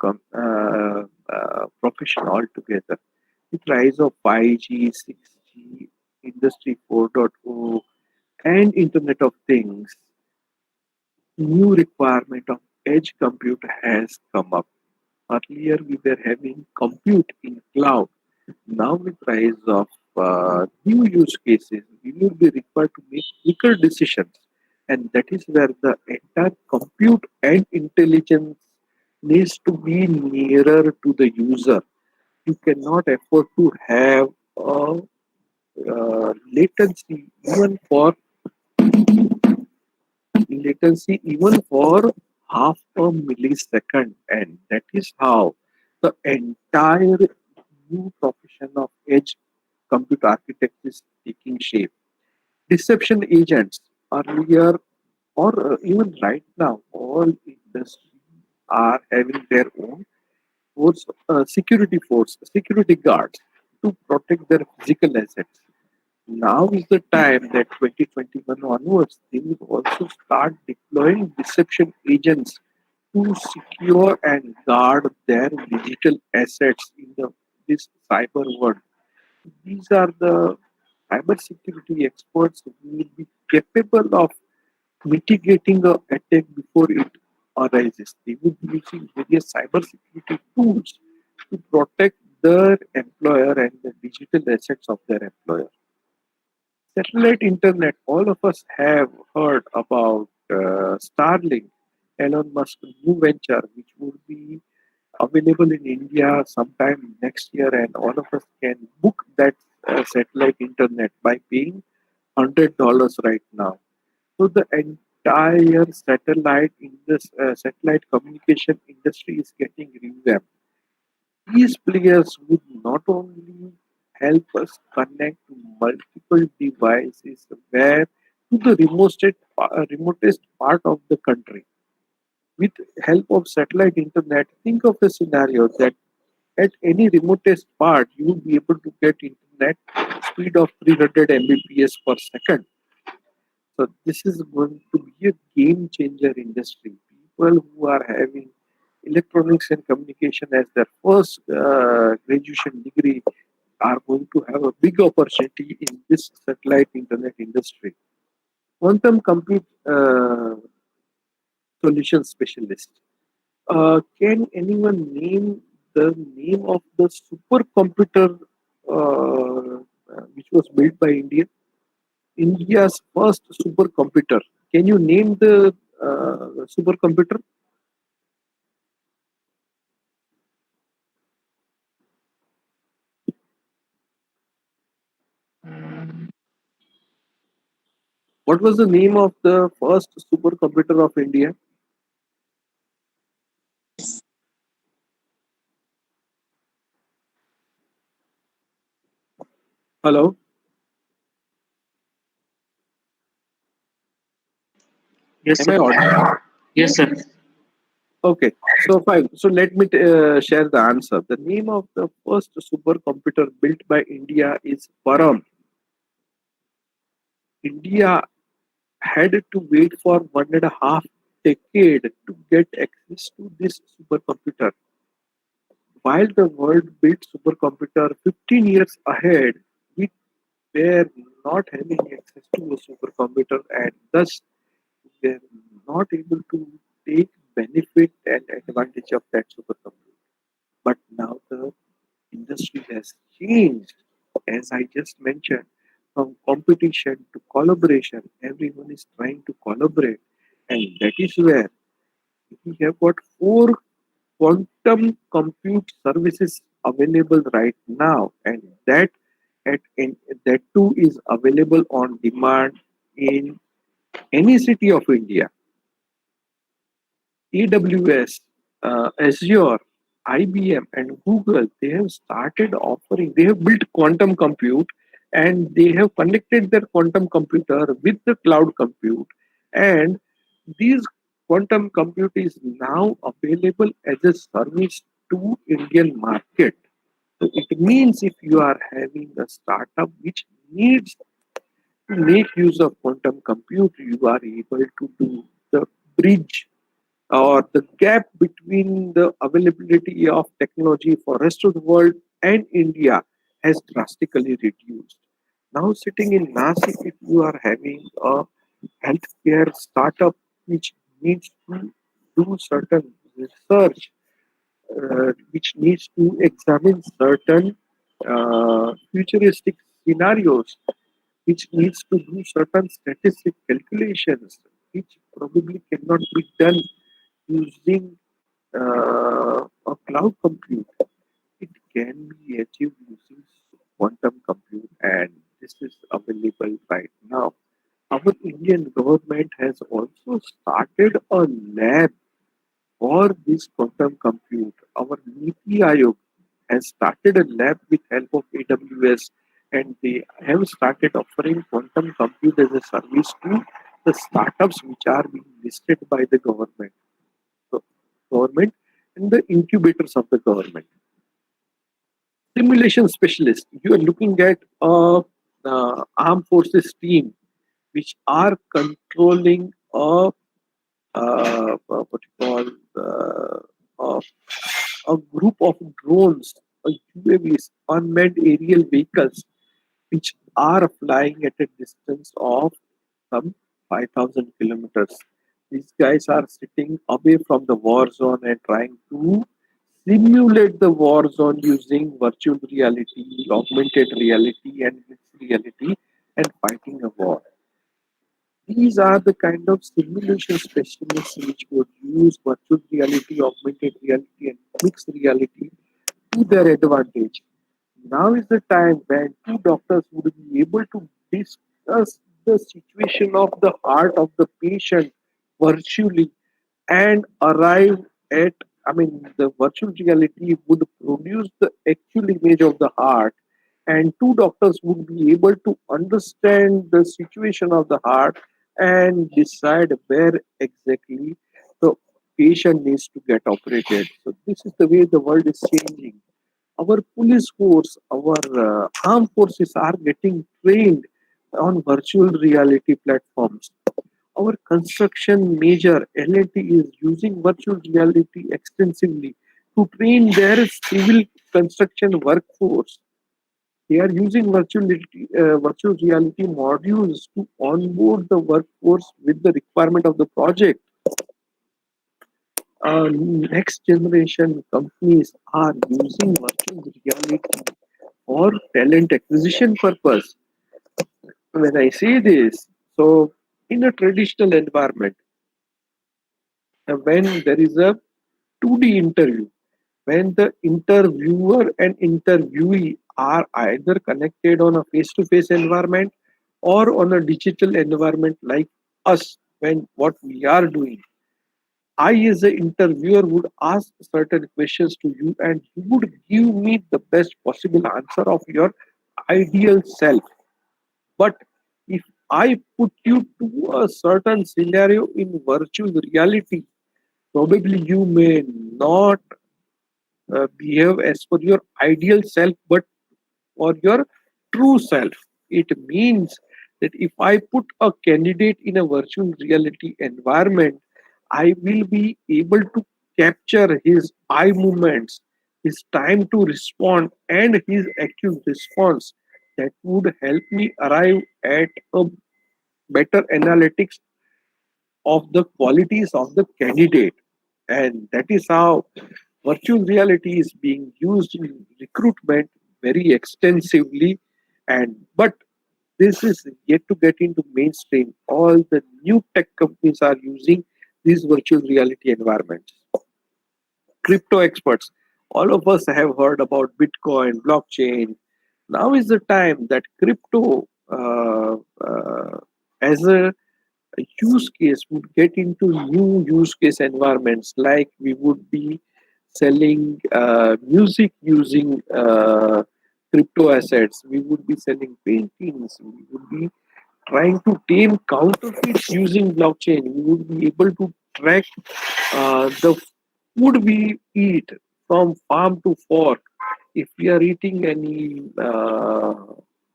profession altogether. With rise of 5G, 6G, Industry 4.0, and Internet of Things, new requirement of edge compute has come up. Earlier, we were having compute in cloud. Now, with rise of new use cases, we will be required to make quicker decisions, and that is where the entire compute and intelligence needs to be nearer to the user. You cannot afford to have a latency even for half a millisecond, and that is how the entire new profession of edge computer architect is taking shape. Deception agents earlier or even right now, all industries are having their own security guards to protect their physical assets. Now is the time that 2021 onwards, they will also start deploying deception agents to secure and guard their digital assets in this cyber world. These are the cybersecurity experts who will be capable of mitigating a attack before it arises. They would be using various cybersecurity tools to protect their employer and the digital assets of their employer. Satellite internet, all of us have heard about Starlink, Elon Musk's new venture, which would be available in India sometime next year, and all of us can book that satellite internet by paying $100 right now. So the entire satellite communication industry is getting revamped. These players would not only help us connect to multiple devices where to the remotest part of the country. With help of satellite internet, think of a scenario that at any remotest part you will be able to get internet speed of 300 Mbps per second. So this is going to be a game changer industry. People who are having electronics and communication as their first graduation degree are going to have a big opportunity in this satellite internet industry. Quantum compute solution specialist. Can anyone name the name of the supercomputer which was built by India? India's first supercomputer. Can you name the supercomputer? What was the name of the first supercomputer of India? Hello, Yes, am sir. I audible? Yes, sir. Okay, so fine. So let me share the answer. The name of the first supercomputer built by India is Param. India had to wait for 1.5 decade to get access to this supercomputer. While the world built supercomputer 15 years ahead, we were not having access to a supercomputer and thus were not able to take benefit and advantage of that supercomputer. But now the industry has changed, as I just mentioned, from competition to collaboration. Everyone is trying to collaborate, and that is where we have got four quantum compute services available right now, and that too is available on demand in any city of India. AWS, Azure, IBM, and Google, they have started offering, they have built quantum compute and they have connected their quantum computer with the cloud compute. And these quantum compute is now available as a service to Indian market. So it means if you are having a startup which needs to make use of quantum compute, you are able to do the bridge or the gap between the availability of technology for rest of the world and India has drastically reduced. Now sitting in Nasik, if you are having a healthcare startup which needs to do certain research, which needs to examine certain futuristic scenarios, which needs to do certain statistic calculations, which probably cannot be done using a cloud compute. It can be achieved using quantum compute, and this is available right now. Our Indian government has also started a lab for this quantum compute. Our Niti Aayog has started a lab with help of AWS, and they have started offering quantum compute as a service to the startups which are being listed by the government. So, government and the incubators of the government. Simulation specialist, you are looking at a armed forces team which are controlling what you call uh, a group of drones, UAVs, unmanned aerial vehicles, which are flying at a distance of some 5,000 kilometers. These guys are sitting away from the war zone and trying to simulate the war zone using virtual reality, augmented reality, and mixed reality and fighting a war. These are the kind of simulation specialists which would use virtual reality, augmented reality, and mixed reality to their advantage. Now is the time when two doctors would be able to discuss the situation of the heart of the patient virtually and arrive at, I mean, the virtual reality would produce the actual image of the heart, and two doctors would be able to understand the situation of the heart and decide where exactly the patient needs to get operated. So this is the way the world is changing. Our police force, our armed forces are getting trained on virtual reality platforms. Our construction major L&T is using virtual reality extensively to train their civil construction workforce. They are using virtual reality modules to onboard the workforce with the requirement of the project. Next generation companies are using virtual reality for talent acquisition purpose. When I say this, so in a traditional environment, when there is a 2D interview, when the interviewer and interviewee are either connected on a face to face environment or on a digital environment like us, when what we are doing. I, as an interviewer, would ask certain questions to you, and you would give me the best possible answer of your ideal self. But if I put you to a certain scenario in virtual reality, Probably you may not behave as per your ideal self, but for your true self. It means that if I put a candidate in a virtual reality environment, I will be able to capture his eye movements, his time to respond, and his active response. That would help me arrive at a better analytics of the qualities of the candidate. And that is how virtual reality is being used in recruitment very extensively. And but this is yet to get into mainstream. All the new tech companies are using these virtual reality environments. Crypto experts, all of us have heard about Bitcoin, blockchain. Now is the time that crypto as a use case would get into new use case environments, like we would be selling music using crypto assets, we would be selling paintings, we would be trying to tame counterfeits using blockchain, we would be able to track the food we eat from farm to fork. If we are eating any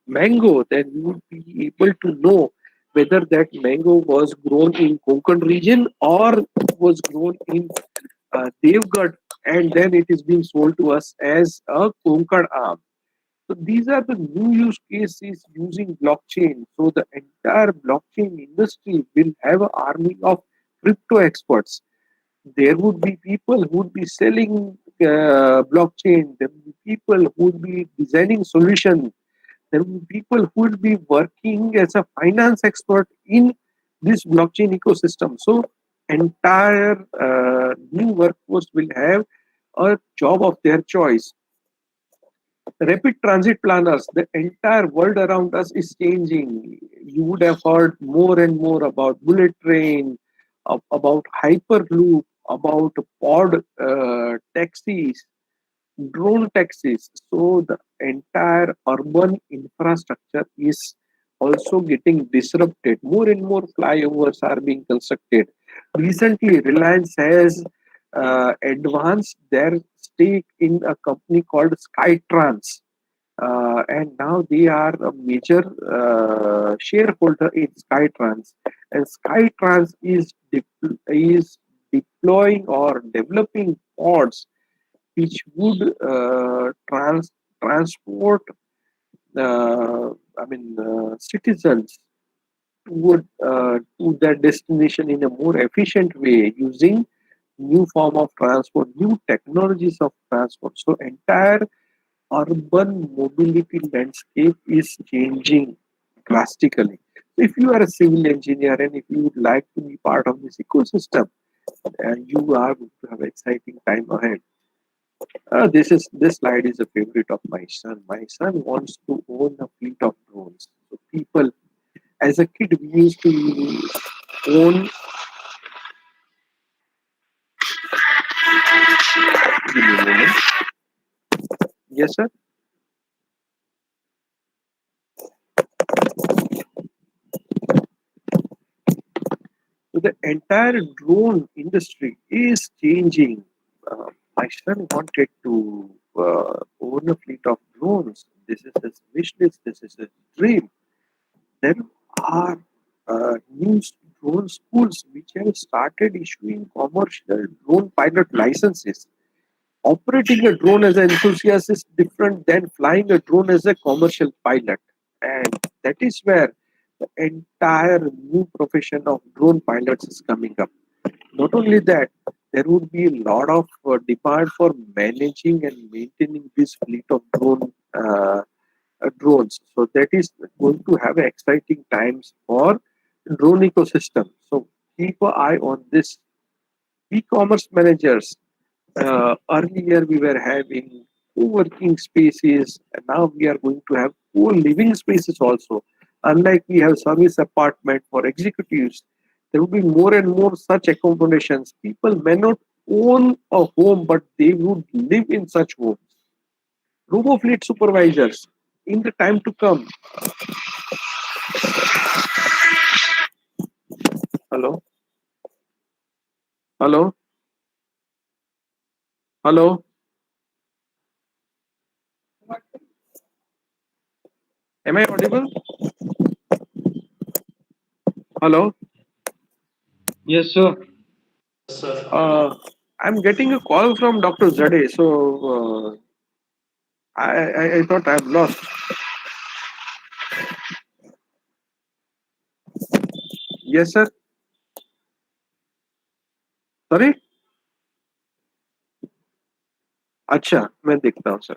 mango, then we would be able to know whether that mango was grown in Konkan region or was grown in Devgarh, and then it is being sold to us as a Konkan aam. So these are the new use cases using blockchain. So the entire blockchain industry will have an army of crypto experts. There would be people who would be selling blockchain. There would be people who would be designing solutions. There would be people who would be working as a finance expert in this blockchain ecosystem. So entire new workforce will have a job of their choice. Rapid transit planners, the entire world around us is changing. You would have heard more and more about bullet train, about hyperloop, about pod taxis, drone taxis. So the entire urban infrastructure is also getting disrupted. More and more flyovers are being constructed. Recently, Reliance has advanced their stake in a company called Skytrans, and now they are a major shareholder in Skytrans. And Skytrans is deploying or developing pods which would transport, citizens to their destination in a more efficient way using new form of transport, new technologies of transport. So entire urban mobility landscape is changing drastically. If you are a civil engineer and if you would like to be part of this ecosystem, you are going to have exciting time ahead. This slide is a favorite of my son. My son wants to own a fleet of drones. So people, as a kid, we used to own. Give me a moment. Yes, sir. So the entire drone industry is changing. My son wanted to own a fleet of drones. This is his wish list. This is his dream. There are new drone schools which have started issuing commercial drone pilot licenses. Operating a drone as an enthusiast is different than flying a drone as a commercial pilot. And that is where the entire new profession of drone pilots is coming up. Not only that, there would be a lot of demand for managing and maintaining this fleet of drones. So that is going to have exciting times for drone ecosystem. So keep an eye on this. E-commerce managers. Earlier we were having co-working spaces, and now we are going to have co-living spaces also. Unlike we have service apartment for executives, there will be more and more such accommodations. People may not own a home, but they would live in such homes. Robo-fleet supervisors, in the time to come. Hello, hello. Hello, am I audible? Hello. Yes, sir. Uh, I'm getting a call from Dr. Zade, so I thought I've lost. Yes, sir. Sorry. अच्छा मैं देखता हूँ sir.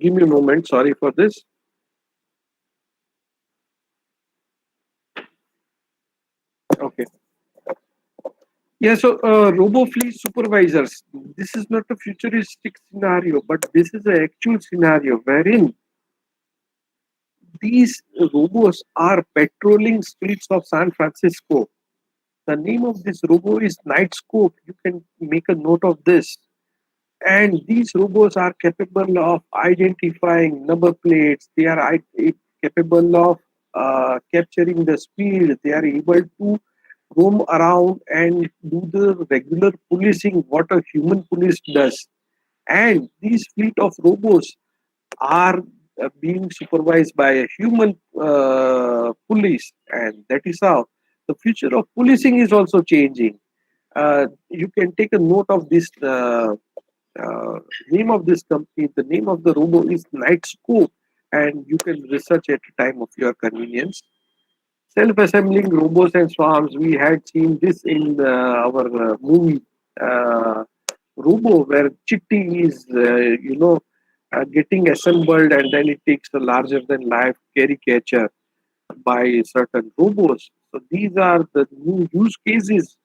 Give me a moment. Sorry for this. Okay. Yeah. So robo fleet supervisors. This is not a futuristic scenario, but this is an actual scenario wherein these robots are patrolling streets of San Francisco. The name of this robo is Night Scope. You can make a note of this. And these robots are capable of identifying number plates. They are capable of capturing the speed. They are able to roam around and do the regular policing what a human police does. And these fleet of robots are being supervised by a human police, and that is how the future of policing is also changing. You can take a note of this uh, name of this company. The name of the robot is Night Scope, and you can research at a time of your convenience. Self-assembling robots and swarms. We had seen this in our movie Robo, where Chitti is, getting assembled, and then it takes a larger-than-life caricature by certain robots. So these are the new use cases,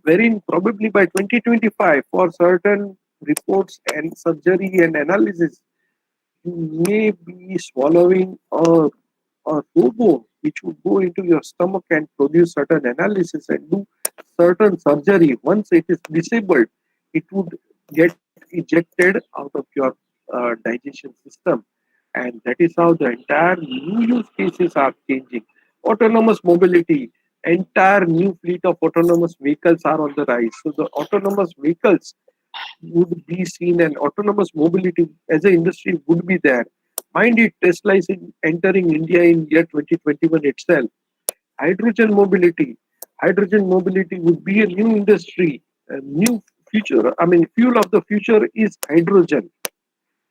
wherein probably by 2025, for certain reports and surgery and analysis, you may be swallowing a robo which would go into your stomach and produce certain analysis and do certain surgery. Once it is disabled, it would get ejected out of your digestion system. And that is how the entire new use cases are changing. Autonomous mobility, entire new fleet of autonomous vehicles are on the rise. So the autonomous vehicles would be seen, and autonomous mobility as an industry would be there. Mind it, Tesla is entering India in year 2021 itself. Hydrogen mobility. Hydrogen mobility would be a new industry, a new future. I mean, fuel of the future is hydrogen.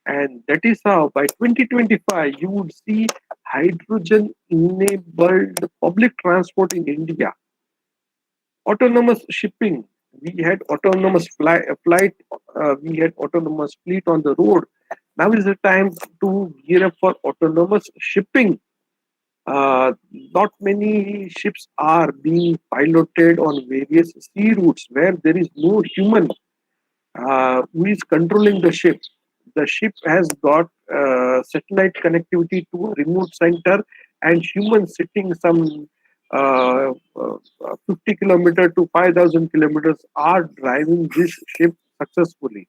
And that is how by 2025 you would see hydrogen enabled public transport in India. Autonomous shipping. We had flight. We had autonomous fleet on the road. Now is the time to gear up for autonomous shipping. Not many ships are being piloted on various sea routes where there is no human who is controlling the ship. The ship has got satellite connectivity to a remote center, and humans sitting some 50 kilometer to 5,000 kilometers are driving this ship successfully.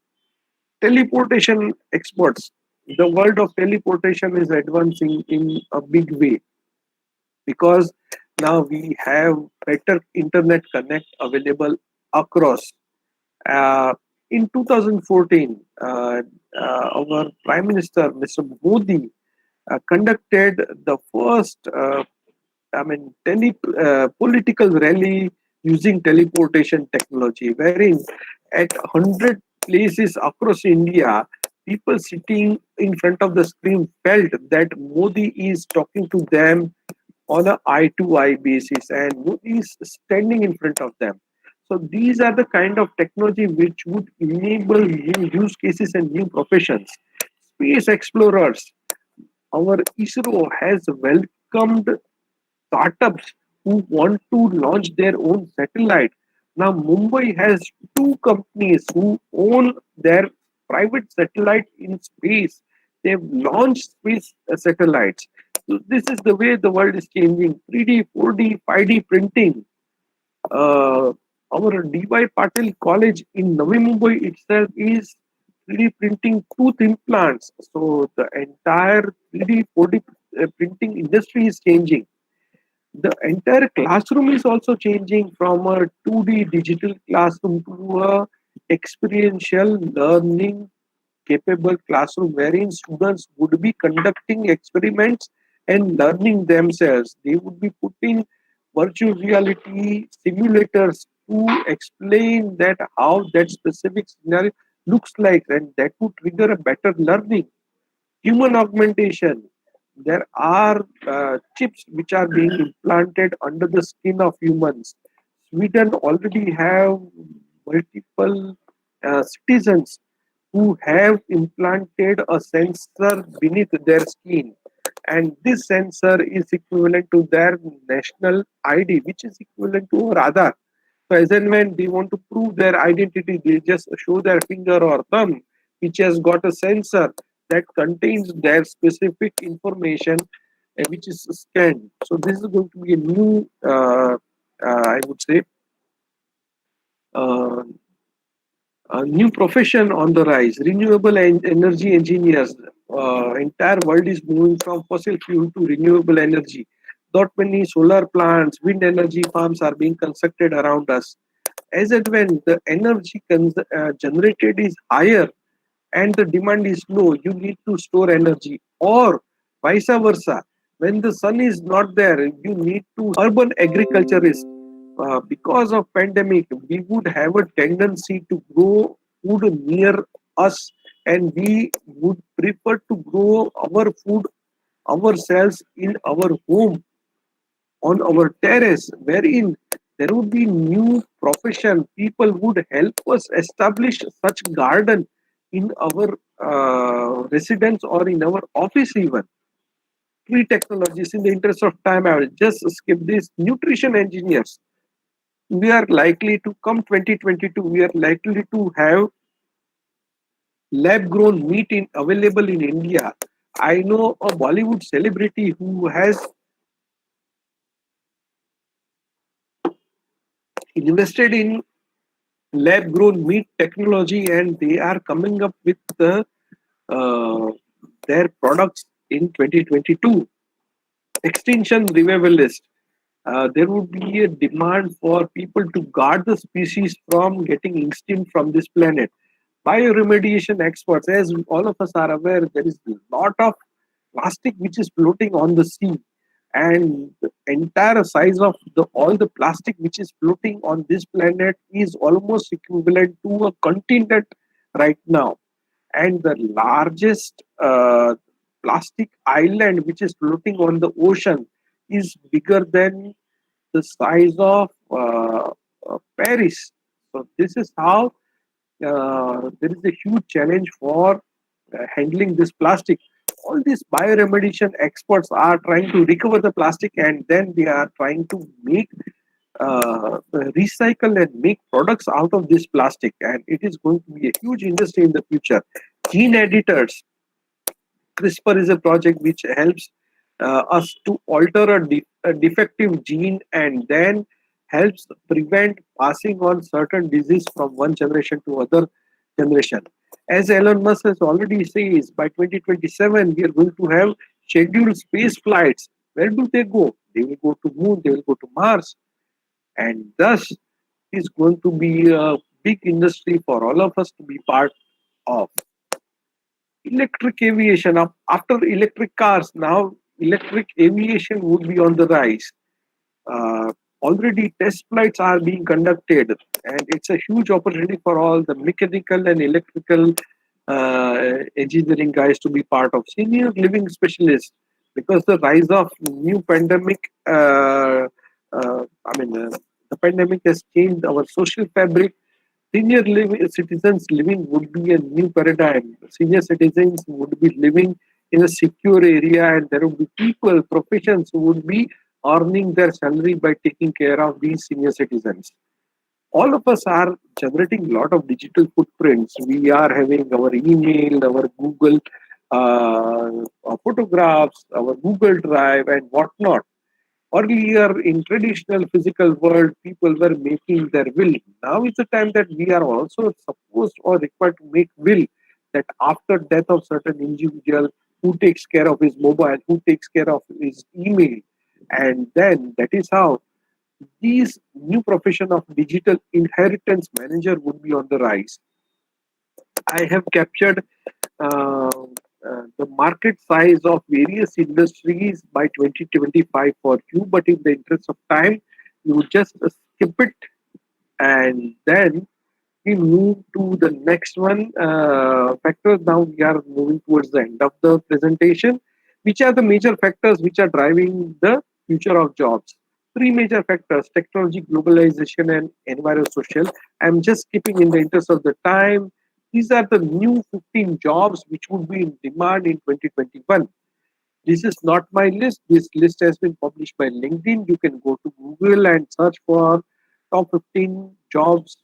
Teleportation experts. The world of teleportation is advancing in a big way because now we have better internet connect available across. uh, in 2014, our Prime Minister, Mr. Modi, conducted the first, political rally using teleportation technology, wherein at 100 places across India, people sitting in front of the screen felt that Modi is talking to them on a eye to eye basis, and Modi is standing in front of them. So these are the kind of technology which would enable new use cases and new professions. Space explorers. Our ISRO has welcomed startups who want to launch their own satellite. Now, Mumbai has two companies who own their private satellite in space. They've launched space satellites. So this is the way the world is changing. 3D, 4D, 5D printing. Uh, our D.Y. Patil College in Navi Mumbai itself is 3D printing tooth implants. So the entire 3D, 4D printing industry is changing. The entire classroom is also changing from a 2D digital classroom to a experiential learning capable classroom wherein students would be conducting experiments and learning themselves. They would be putting virtual reality simulators to explain that how that specific scenario looks like, and that would trigger a better learning. Human augmentation. There are chips which are being implanted under the skin of humans. Sweden already have multiple citizens who have implanted a sensor beneath their skin, and this sensor is equivalent to their national ID, which is equivalent to our Aadhaar. So as and when they want to prove their identity, they just show their finger or thumb, which has got a sensor that contains their specific information, which is scanned. So this is going to be a new, I would say, uh, a new profession on the rise. Renewable energy engineers. Entire world is moving from fossil fuel to renewable energy. Not many solar plants, wind energy farms are being constructed around us. As and when the energy generated is higher and the demand is low, you need to store energy, or vice versa. When the sun is not there, you need to urban agriculturist. Because of pandemic, we would have a tendency to grow food near us, and we would prefer to grow our food ourselves in our home on our terrace, wherein there would be new profession. People would help us establish such garden in our residence or in our office even. Tree technologies, in the interest of time, I will just skip this. Nutrition engineers. We are likely to come 2022. We are likely to have lab grown meat available in India. I know a Bollywood celebrity who has invested in lab grown meat technology, and they are coming up with uh, their products in 2022. Extinction revivalist. There would be a demand for people to guard the species from getting extinct from this planet. Bioremediation experts, as all of us are aware, there is a lot of plastic which is floating on the sea, and the entire size of the all the plastic which is floating on this planet is almost equivalent to a continent right now. And the largest plastic island which is floating on the ocean is bigger than the size of Paris. So this is how there is a huge challenge for handling this plastic. All these bioremediation experts are trying to recover the plastic, and then they are trying to make recycle and make products out of this plastic. And it is going to be a huge industry in the future. Gene editors. CRISPR is a project which helps us to alter a defective gene and then helps prevent passing on certain disease from one generation to other generation. As Elon Musk has already says, by 2027 we are going to have scheduled space flights. Where do they go? They will go to moon. They will go to Mars, and thus is going to be a big industry for all of us to be part of. Electric aviation, after electric cars, now electric aviation would be on the rise. uh, Already test flights are being conducted, and it's a huge opportunity for all the mechanical and electrical engineering guys to be part of. Senior living specialists, because the rise of new pandemic, the pandemic has changed our social fabric. Citizens living would be a new paradigm. Senior citizens would be living in a secure area, and there would be people, professions who would be earning their salary by taking care of these senior citizens. All of us are generating a lot of digital footprints. We are having our email, our Google our photographs, our Google Drive, and whatnot. Earlier, in traditional physical world, people were making their will. Now is the time that we are also supposed or required to make will, that after death of certain individual, who takes care of his mobile, who takes care of his email. And then that is how these new profession of digital inheritance manager would be on the rise. I have captured the market size of various industries by 2025 for you, but in the interest of time, you just skip it and then we move to the next one. Factors. Now we are moving towards the end of the presentation. Which are the major factors which are driving the future of jobs? Three major factors: technology, globalization, and environmental social. I'm just skipping in the interest of the time. These are the new 15 jobs which would be in demand in 2021. This is not my list. This list has been published by LinkedIn. You can go to Google and search for top 15 jobs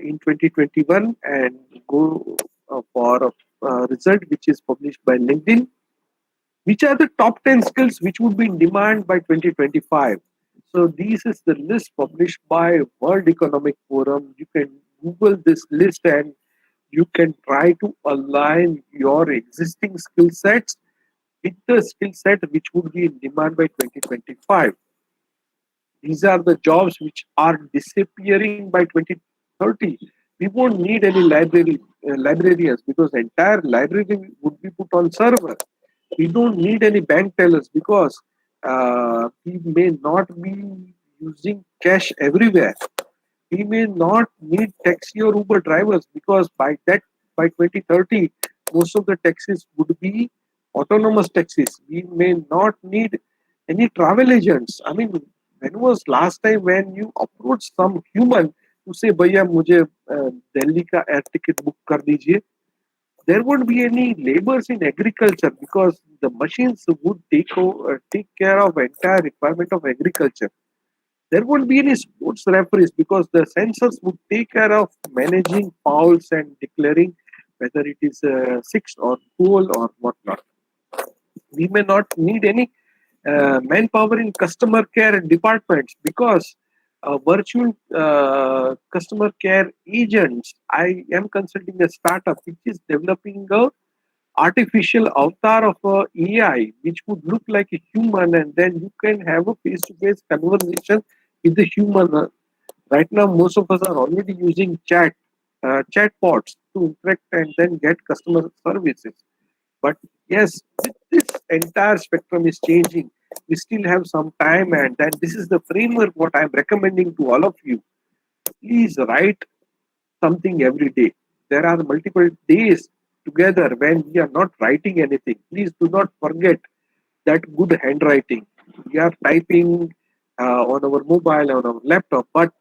in 2021 and go for a result which is published by LinkedIn. Which are the top 10 skills which would be in demand by 2025? So this is the list published by World Economic Forum. You can Google this list and you can try to align your existing skill sets with the skill set which would be in demand by 2025. These are the jobs which are disappearing by 2030. We won't need any librarians because entire library would be put on server. We don't need any bank tellers because we may not be using cash everywhere. We may not need taxi or Uber drivers because by 2030 most of the taxis would be autonomous taxis. We may not need any travel agents. I mean, when was last time when you approach some human to say, "भैया मुझे दिल्ली का air ticket book कर दीजिए"? There won't be any labors in agriculture because the machines would take care of entire requirement of agriculture. There won't be any sports referees because the sensors would take care of managing fouls and declaring whether it is a six or goal or whatnot. We may not need any manpower in customer care departments because virtual customer care agents. I am consulting a startup which is developing a artificial avatar of a AI which would look like a human, and then you can have a face-to-face conversation with the human. Right now, most of us are already using chatbots to interact and then get customer services. But yes, this entire spectrum is changing. We still have some time, and then this is the framework what I'm recommending to all of you. Please write something every day. There are multiple days together when we are not writing anything. Please do not forget that good handwriting. We are typing on our mobile, on our laptop, but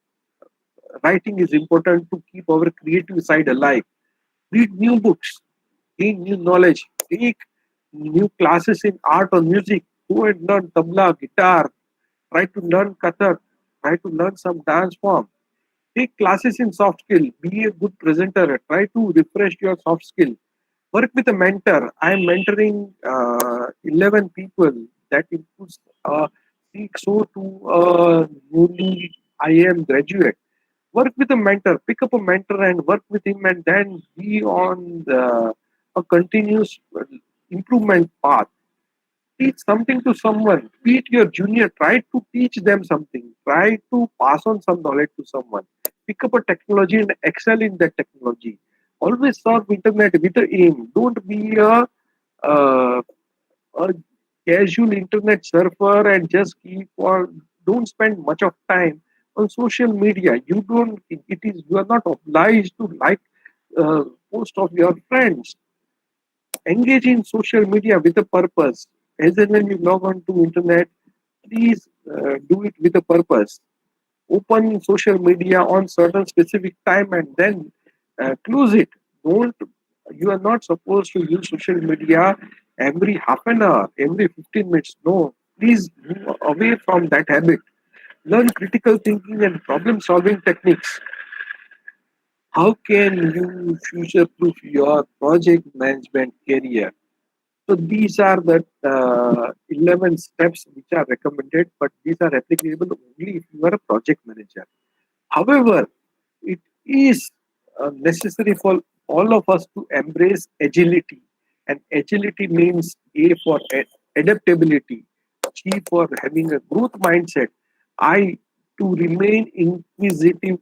writing is important to keep our creative side alive. Read new books, gain new knowledge, take new classes in art or music, go and learn tabla, guitar, try to learn Kathak, try to learn some dance form. Take classes in soft skill, be a good presenter, try to refresh your soft skill. Work with a mentor. I am mentoring 11 people that includes so to a newly IAM graduate. Work with a mentor, pick up a mentor and work with him, and then be on a continuous improvement path. Teach something to someone, be it your junior, try to teach them something, try to pass on some knowledge to someone. Pick up a technology and excel in that technology. Always serve internet with a aim. Don't be uh, a casual internet surfer and just keep on, don't spend much of time on social media. You don't, it is, you are not obliged to like post of your friends. Engage in social media with a purpose. As and when you log on to internet, please do it with a purpose. Open social media on certain specific time and then close it. Don't, you are not supposed to use social media every half an hour, every 15 minutes. No, please move away from that habit. Learn critical thinking and problem solving techniques. How can you future proof your project management career? So these are the 11 steps which are recommended, but these are applicable only if you are a project manager. However, it is necessary for all of us to embrace agility. And agility means A for adaptability. achieve or having a growth mindset, I to remain inquisitive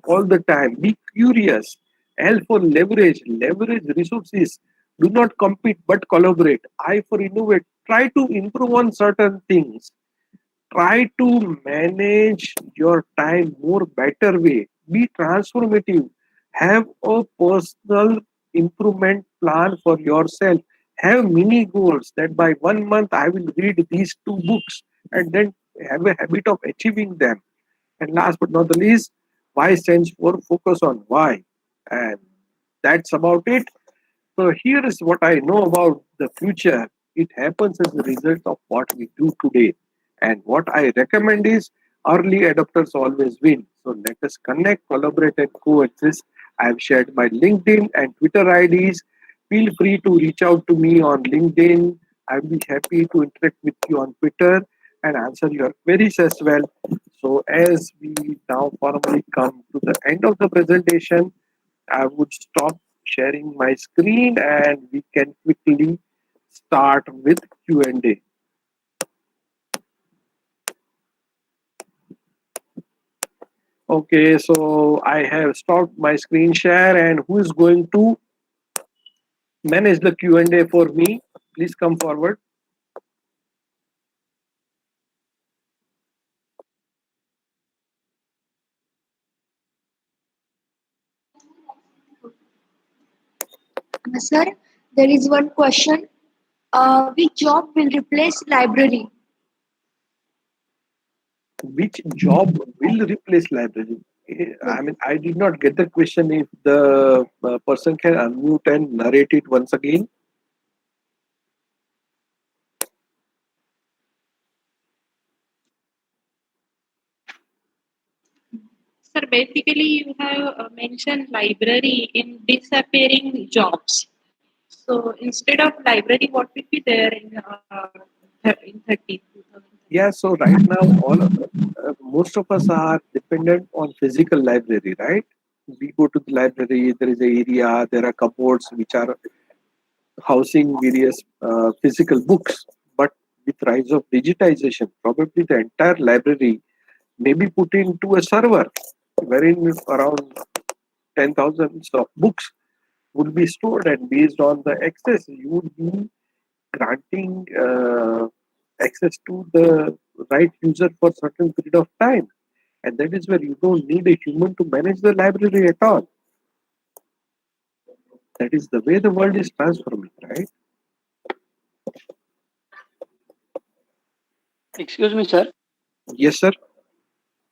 all the time. Be curious. L for leverage. Leverage resources. Do not compete but collaborate. I for innovate. Try to improve on certain things. Try to manage your time more better way. Be transformative. Have a personal improvement plan for yourself. Have mini goals that by 1 month I will read these two books, and then have a habit of achieving them. And last but not the least, why stands for focus on why. And that's about it. So here is what I know about the future. It happens as a result of what we do today. And what I recommend is early adopters always win. So let us connect, collaborate, and coexist. I have shared my LinkedIn and Twitter IDs. Feel free to reach out to me on LinkedIn. I'll be happy to interact with you on Twitter and answer your queries as well. So as we now formally come to the end of the presentation, I would stop sharing my screen and we can quickly start with Q&A. Okay, so I have stopped my screen share, and who is going to manage the Q&A for me? Please come forward. Sir, there is one question. Which job will replace library? Which job will replace library? I Yes. mean, I did not get the question. If the person can unmute and narrate it once again. Sir, basically you have mentioned library in disappearing jobs. So instead of library, what will be there in 2030? Yeah, so right now, most of us are dependent on physical library, right? We go to the library, there is a area, there are cupboards which are housing various physical books. But with rise of digitization, probably the entire library may be put into a server wherein around 10,000 of books would be stored, and based on the access, you would be granting access to the right user for certain period of time. And that is where you don't need a human to manage the library at all. That is the way the world is transforming, right? Excuse me, sir. Yes, sir.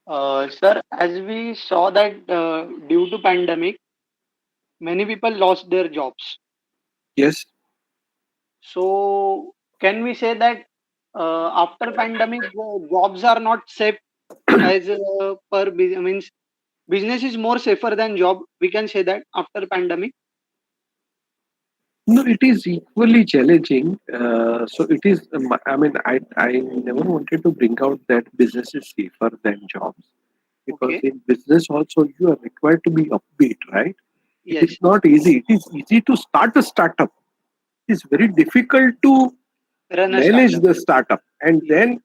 Sir, as we saw that due to pandemic, many people lost their jobs. Yes. So, can we say that after pandemic, the jobs are not safe as means business is more safer than job. We can say that after pandemic. No, it is equally challenging. So it is. I mean, I never wanted to bring out that business is safer than jobs, because Okay. in business also you are required to be upbeat, right? It is Yes. not easy. It is easy to start a startup. It is very difficult to Run a manage startup. the startup and Yes. then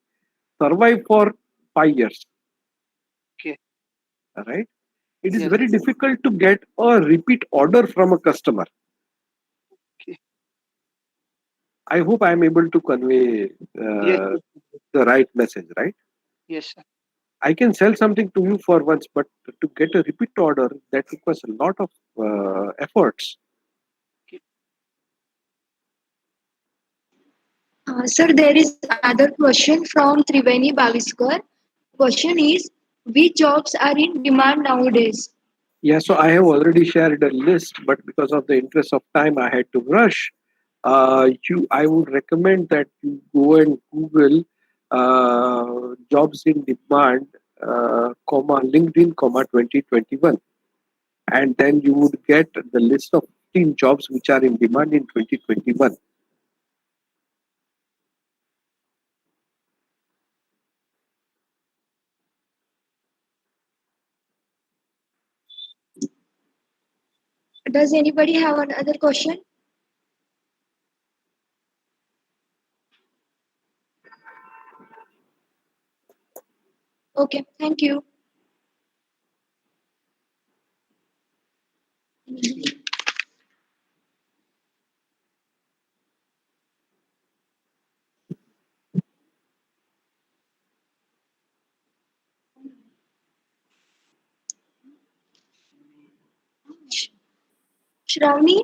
survive for 5 years. Okay. Right? It is Yes. very difficult to get a repeat order from a customer. Okay. I hope I am able to convey Yes. uh, Yes. the right message, right? Yes, sir. I can sell something to you for once, but to get a repeat order, that requires a lot of efforts. Okay. Sir, there is another question from Triveni Baviskar. Question is, which jobs are in demand nowadays? Yeah, so I have already shared a list, but because of the interest of time, I had to rush. I would recommend that you go and Google jobs in demand, LinkedIn, 2021, and then you would get the list of 15 jobs which are in demand in 2021. Does anybody have another question? Okay, thank you. Shravani,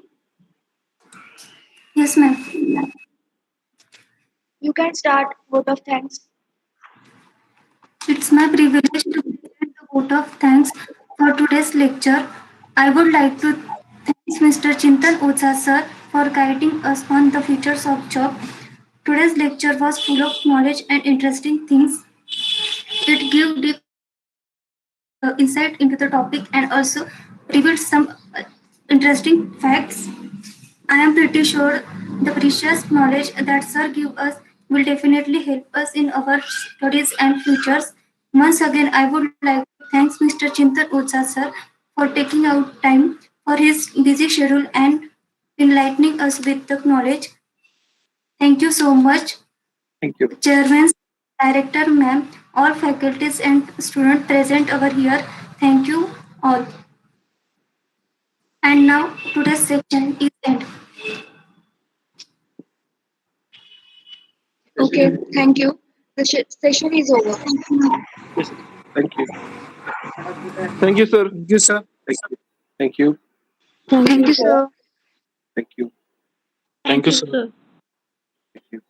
Yes, ma'am. you can start vote of thanks. It's my privilege to present the vote of thanks for today's lecture. I would like to thank Mr. Chintan Oza sir for guiding us on the futures of job. Today's lecture was full of knowledge and interesting things. It gave deep insight into the topic and also revealed some interesting facts. I am pretty sure the precious knowledge that Sir give us will definitely help us in our studies and futures. Once again, I would like to thank Mr. Chintan Utsa sir for taking out time for his busy schedule and enlightening us with the knowledge. Thank you so much, Thank you. Chairman, Director, Ma'am, all faculties and students present over here. Thank you all. And now today's section is end. Okay, thank you. The session is over. Yes. Thank you. Thank you, sir. Thank you, sir. Thank you. Thank you. Thank you, sir. Thank you. Thank you, sir. Thank you.